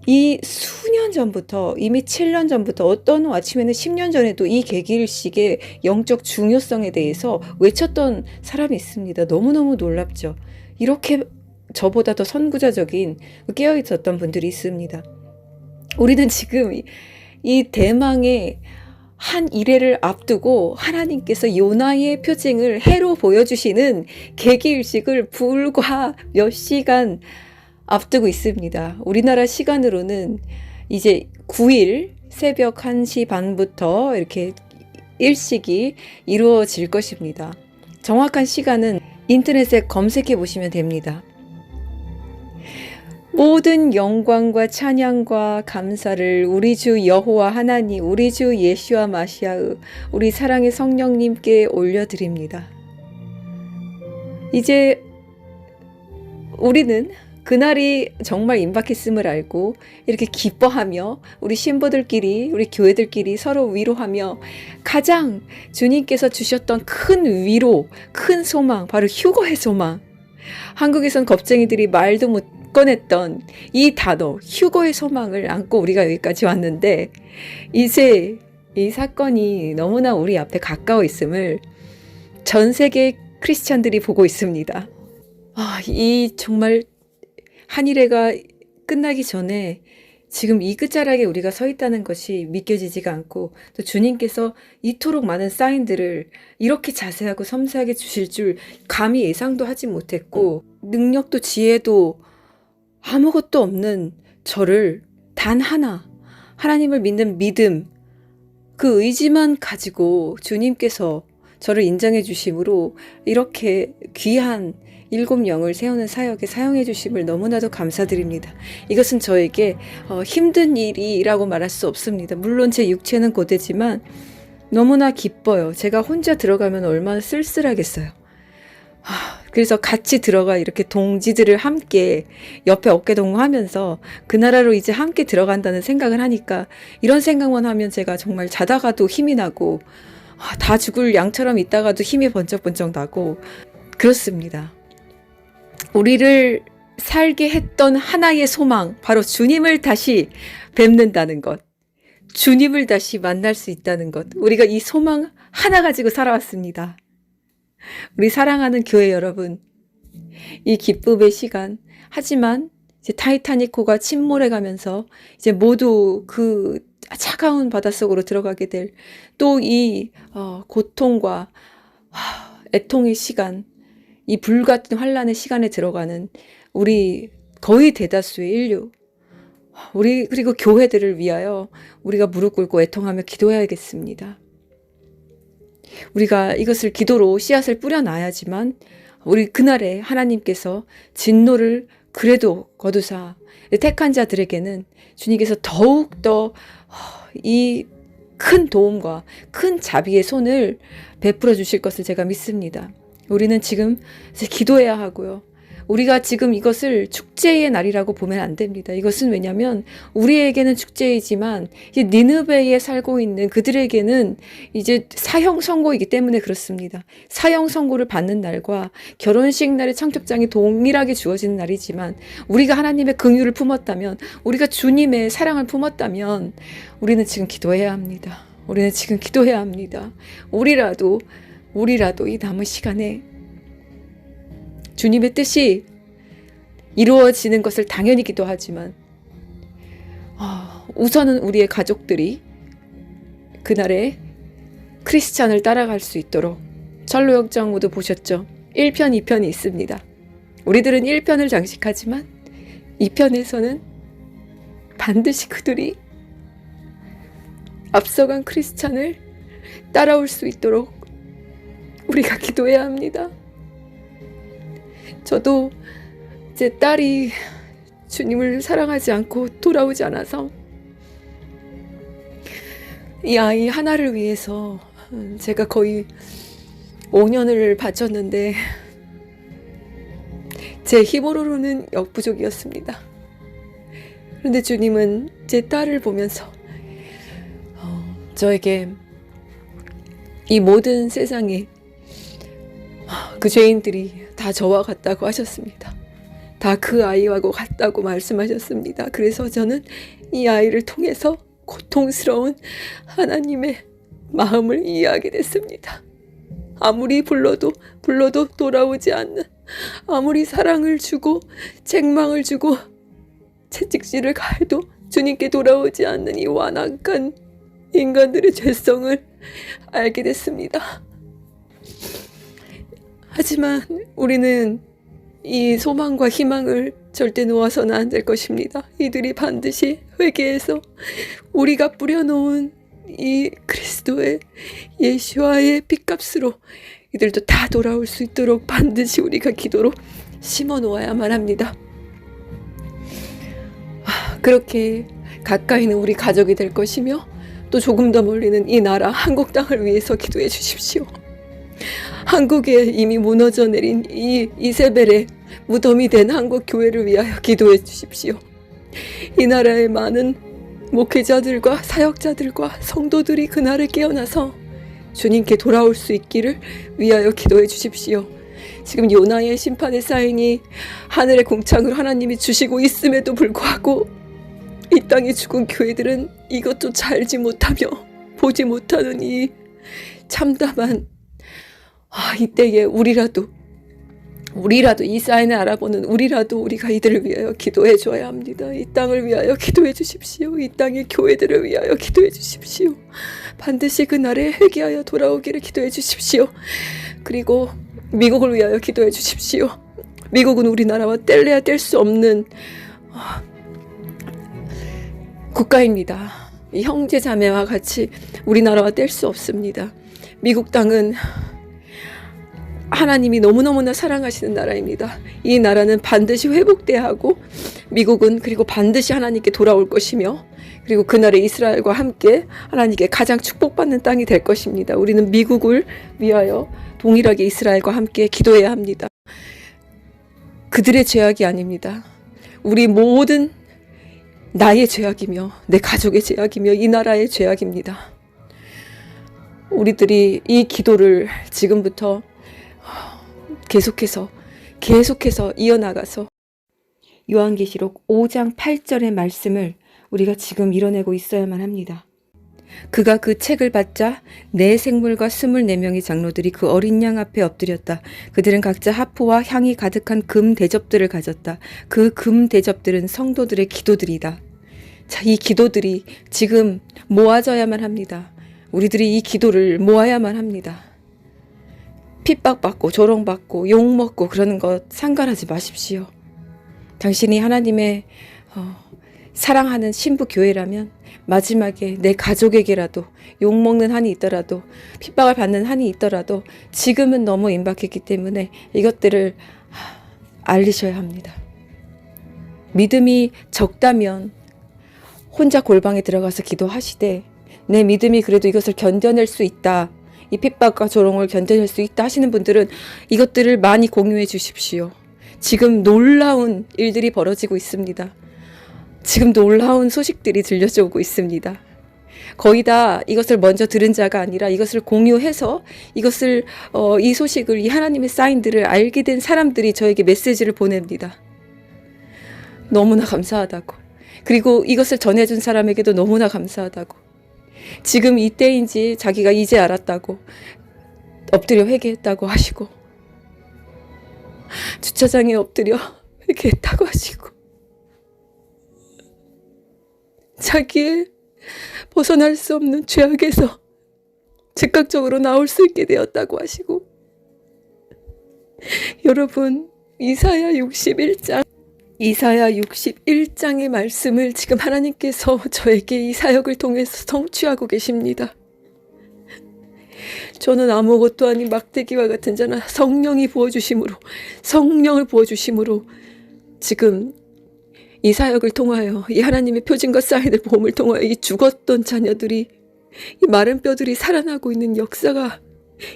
이 수년 전부터 이미 7년 전부터 어떤 아침에는 10년 전에도 이 계기일식의 영적 중요성에 대해서 외쳤던 사람이 있습니다. 너무너무 놀랍죠. 이렇게 저보다 더 선구자적인 깨어있었던 분들이 있습니다. 우리는 지금 이 대망의 한 일회를 앞두고 하나님께서 요나의 표징을 해로 보여주시는 계기일식을 불과 몇 시간 앞두고 있습니다. 우리나라 시간으로는 이제 9일 새벽 1시 반부터 이렇게 일식이 이루어질 것입니다. 정확한 시간은 인터넷에 검색해 보시면 됩니다. 모든 영광과 찬양과 감사를 우리 주 여호와 하나님, 우리 주 예수와 마시아의 우리 사랑의 성령님께 올려드립니다. 이제 우리는 그날이 정말 임박했음을 알고 이렇게 기뻐하며 우리 신부들끼리 우리 교회들끼리 서로 위로하며 가장 주님께서 주셨던 큰 위로, 큰 소망, 바로 휴거의 소망. 한국에선 겁쟁이들이 말도 못 꺼냈던 이 단어 휴거의 소망을 안고 우리가 여기까지 왔는데 이제 이 사건이 너무나 우리 앞에 가까워 있음을 전 세계 크리스찬들이 보고 있습니다. 이 정말 한일회가 끝나기 전에 지금 이 끝자락에 우리가 서 있다는 것이 믿겨지지가 않고 또 주님께서 이토록 많은 사인들을 이렇게 자세하고 섬세하게 주실 줄 감히 예상도 하지 못했고 능력도 지혜도 아무것도 없는 저를 단 하나 하나님을 믿는 믿음 그 의지만 가지고 주님께서 저를 인정해 주심으로 이렇게 귀한 7영을 세우는 사역에 사용해 주심을 너무나도 감사드립니다. 이것은 저에게 힘든 일이라고 말할 수 없습니다. 물론 제 육체는 고되지만 너무나 기뻐요. 제가 혼자 들어가면 얼마나 쓸쓸하겠어요. 그래서 같이 들어가 이렇게 동지들을 함께 옆에 어깨동무하면서 그 나라로 이제 함께 들어간다는 생각을 하니까 이런 생각만 하면 제가 정말 자다가도 힘이 나고 다 죽을 양처럼 있다가도 힘이 번쩍번쩍 나고 그렇습니다. 우리를 살게 했던 하나의 소망, 바로 주님을 다시 뵙는다는 것, 주님을 다시 만날 수 있다는 것, 우리가 이 소망 하나 가지고 살아왔습니다. 우리 사랑하는 교회 여러분, 이 기쁨의 시간, 하지만 이제 타이타닉호가 침몰해가면서 이제 모두 그 차가운 바닷속으로 들어가게 될 또 이 고통과 애통의 시간, 이 불같은 환란의 시간에 들어가는 우리 거의 대다수의 인류, 우리 그리고 교회들을 위하여 우리가 무릎 꿇고 애통하며 기도해야겠습니다. 우리가 이것을 기도로 씨앗을 뿌려놔야지만 우리 그날에 하나님께서 진노를 그래도 거두사 택한 자들에게는 주님께서 더욱더 이 큰 도움과 큰 자비의 손을 베풀어 주실 것을 제가 믿습니다. 우리는 지금 기도해야 하고요. 우리가 지금 이것을 축제의 날이라고 보면 안 됩니다. 이것은 왜냐하면 우리에게는 축제이지만 니느베에 살고 있는 그들에게는 이제 사형 선고이기 때문에 그렇습니다. 사형 선고를 받는 날과 결혼식 날의 청첩장이 동일하게 주어지는 날이지만 우리가 하나님의 긍휼을 품었다면, 우리가 주님의 사랑을 품었다면 우리는 지금 기도해야 합니다. 우리는 지금 기도해야 합니다. 우리라도 이 남은 시간에 주님의 뜻이 이루어지는 것을 당연히 기도하지만 우선은 우리의 가족들이 그날에 크리스찬을 따라갈 수 있도록, 철로역정 모두 보셨죠? 1편, 2편이 있습니다. 우리들은 1편을 장식하지만 2편에서는 반드시 그들이 앞서간 크리스찬을 따라올 수 있도록 우리가 기도해야 합니다. 저도 제 딸이 주님을 사랑하지 않고 돌아오지 않아서 이 아이 하나를 위해서 제가 거의 5년을 바쳤는데 제 힘으로는 역부족이었습니다. 그런데 주님은 제 딸을 보면서 저에게 이 모든 세상에 그 죄인들이 다 저와 같다고 하셨습니다. 다 그 아이하고 같다고 말씀하셨습니다. 그래서 저는 이 아이를 통해서 고통스러운 하나님의 마음을 이해하게 됐습니다. 아무리 불러도 돌아오지 않는, 아무리 사랑을 주고 책망을 주고 채찍질을 가해도 주님께 돌아오지 않는 이 완악한 인간들의 죄성을 알게 됐습니다. 하지만 우리는 이 소망과 희망을 절대 놓아서는 안 될 것입니다. 이들이 반드시 회개해서 우리가 뿌려놓은 이 그리스도의 예수와의 핏값으로 이들도 다 돌아올 수 있도록 반드시 우리가 기도로 심어 놓아야만 합니다. 그렇게 가까이는 우리 가족이 될 것이며 또 조금 더 멀리는 이 나라 한국 땅을 위해서 기도해 주십시오. 한국에 이미 무너져 내린 이 이세벨의 무덤이 된 한국 교회를 위하여 기도해 주십시오. 이 나라의 많은 목회자들과 사역자들과 성도들이 그날에 깨어나서 주님께 돌아올 수 있기를 위하여 기도해 주십시오. 지금 요나의 심판의 사인이 하늘의 공창을 하나님이 주시고 있음에도 불구하고 이 땅에 죽은 교회들은 이것조차 알지 못하며 보지 못하는 이 참담한 이때에 우리라도 이 사인을 알아보는 우리라도 우리가 이들을 위하여 기도해 줘야 합니다. 이 땅을 위하여 기도해 주십시오. 이 땅의 교회들을 위하여 기도해 주십시오. 반드시 그날에 회개하여 돌아오기를 기도해 주십시오. 그리고 미국을 위하여 기도해 주십시오. 미국은 우리나라와 뗄래야 뗄 수 없는 국가입니다. 이 형제 자매와 같이 우리나라와 뗄 수 없습니다. 미국 땅은 하나님이 너무너무나 사랑하시는 나라입니다. 이 나라는 반드시 회복돼야 하고 미국은 그리고 반드시 하나님께 돌아올 것이며 그리고 그날에 이스라엘과 함께 하나님께 가장 축복받는 땅이 될 것입니다. 우리는 미국을 위하여 동일하게 이스라엘과 함께 기도해야 합니다. 그들의 죄악이 아닙니다. 우리 모든 나의 죄악이며 내 가족의 죄악이며 이 나라의 죄악입니다. 우리들이 이 기도를 지금부터 계속해서 이어나가서 요한계시록 5장 8절의 말씀을 우리가 지금 이뤄내고 있어야만 합니다. 그가 그 책을 받자 네 생물과 24명의 장로들이 그 어린 양 앞에 엎드렸다. 그들은 각자 하프와 향이 가득한 금 대접들을 가졌다. 그 금 대접들은 성도들의 기도들이다. 자, 이 기도들이 지금 모아져야만 합니다. 우리들이 이 기도를 모아야만 합니다. 핍박받고 조롱받고 욕먹고 그러는 것 상관하지 마십시오. 당신이 하나님의 사랑하는 신부 교회라면 마지막에 내 가족에게라도 욕먹는 한이 있더라도 핍박을 받는 한이 있더라도 지금은 너무 임박했기 때문에 이것들을 알리셔야 합니다. 믿음이 적다면 혼자 골방에 들어가서 기도하시되 내 믿음이 그래도 이것을 견뎌낼 수 있다. 이 핍박과 조롱을 견뎌낼 수 있다 하시는 분들은 이것들을 많이 공유해 주십시오. 지금 놀라운 일들이 벌어지고 있습니다. 지금 놀라운 소식들이 들려져 오고 있습니다. 거의 다 이것을 먼저 들은 자가 아니라 이것을 공유해서 이것을 이 소식을 이 하나님의 사인들을 알게 된 사람들이 저에게 메시지를 보냅니다. 너무나 감사하다고. 그리고 이것을 전해준 사람에게도 너무나 감사하다고. 지금 이때인지 자기가 이제 알았다고 엎드려 회개했다고 하시고 주차장에 엎드려 회개했다고 하시고 자기의 벗어날 수 없는 죄악에서 즉각적으로 나올 수 있게 되었다고 하시고 여러분 이사야 61장의 말씀을 지금 하나님께서 저에게 이 사역을 통해서 성취하고 계십니다. 저는 아무것도 아닌 막대기와 같은 자나 성령을 부어주심으로 지금 이 사역을 통하여 이 하나님의 표징과 사인을 보험을 통하여 이 죽었던 자녀들이 이 마른 뼈들이 살아나고 있는 역사가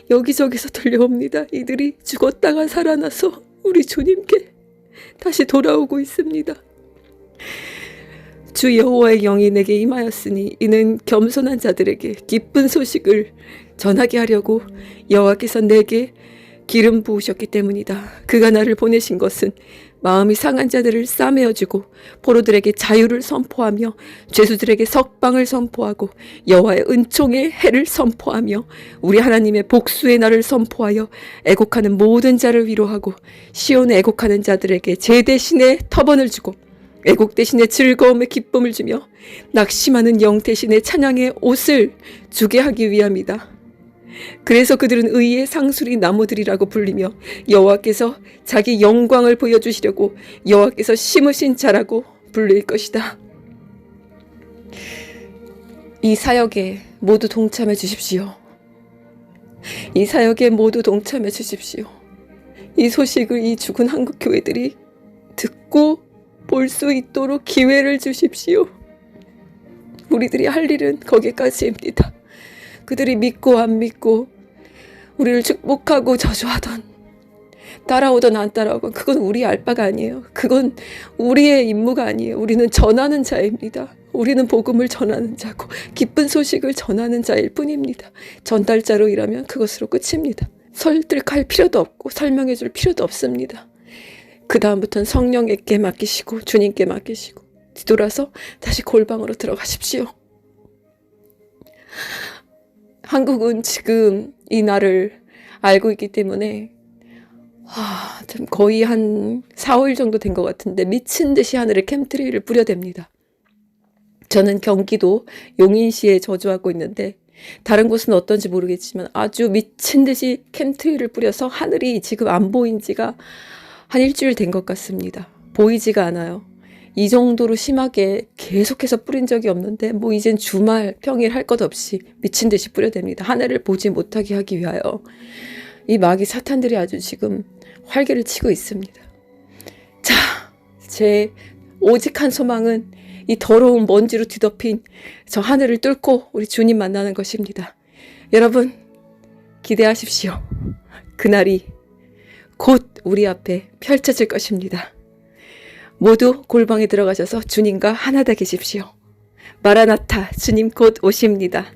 여기저기서 들려옵니다. 이들이 죽었다가 살아나서 우리 주님께 다시 돌아오고 있습니다. 주 여호와의 영이 내게 임하였으니 이는 겸손한 자들에게 기쁜 소식을 전하게 하려고 여호와께서 내게 기름 부으셨기 때문이다. 그가 나를 보내신 것은 마음이 상한 자들을 싸매어주고 포로들에게 자유를 선포하며 죄수들에게 석방을 선포하고 여호와의 은총의 해를 선포하며 우리 하나님의 복수의 날을 선포하여 애곡하는 모든 자를 위로하고 시온에 애곡하는 자들에게 제 대신에 터번을 주고 애곡 대신에 즐거움의 기쁨을 주며 낙심하는 영 대신에 찬양의 옷을 주게 하기 위함이다. 그래서 그들은 의의 상수리 나무들이라고 불리며 여호와께서 자기 영광을 보여주시려고 여호와께서 심으신 자라고 불릴 것이다. 이 사역에 모두 동참해 주십시오. 이 사역에 모두 동참해 주십시오. 이 소식을 이 죽은 한국 교회들이 듣고 볼 수 있도록 기회를 주십시오. 우리들이 할 일은 거기까지입니다. 그들이 믿고 안 믿고 우리를 축복하고 저주하던 따라오던 안 따라오건 그건 우리 알 바가 아니에요. 그건 우리의 임무가 아니에요. 우리는 전하는 자입니다. 우리는 복음을 전하는 자고 기쁜 소식을 전하는 자일 뿐입니다. 전달자로 일하면 그것으로 끝입니다. 설득할 필요도 없고 설명해 줄 필요도 없습니다. 그 다음부터는 성령에게 맡기시고 주님께 맡기시고 뒤돌아서 다시 골방으로 들어가십시오. 한국은 지금 이 날을 알고 있기 때문에 참 거의 한 4, 5일 정도 된 것 같은데 미친 듯이 하늘에 캠트리를 뿌려댑니다. 저는 경기도 용인시에 거주하고 있는데 다른 곳은 어떤지 모르겠지만 아주 미친 듯이 캠트리를 뿌려서 하늘이 지금 안 보인 지가 한 일주일 된 것 같습니다. 보이지가 않아요. 이 정도로 심하게 계속해서 뿌린 적이 없는데 뭐 이젠 주말 평일 할 것 없이 미친 듯이 뿌려댑니다. 하늘을 보지 못하게 하기 위하여. 이 마귀 사탄들이 아주 지금 활개를 치고 있습니다. 자, 제 오직한 소망은 이 더러운 먼지로 뒤덮인 저 하늘을 뚫고 우리 주님 만나는 것입니다. 여러분 기대하십시오. 그날이 곧 우리 앞에 펼쳐질 것입니다. 모두 골방에 들어가셔서 주님과 하나 되십시오. 마라나타, 주님 곧 오십니다.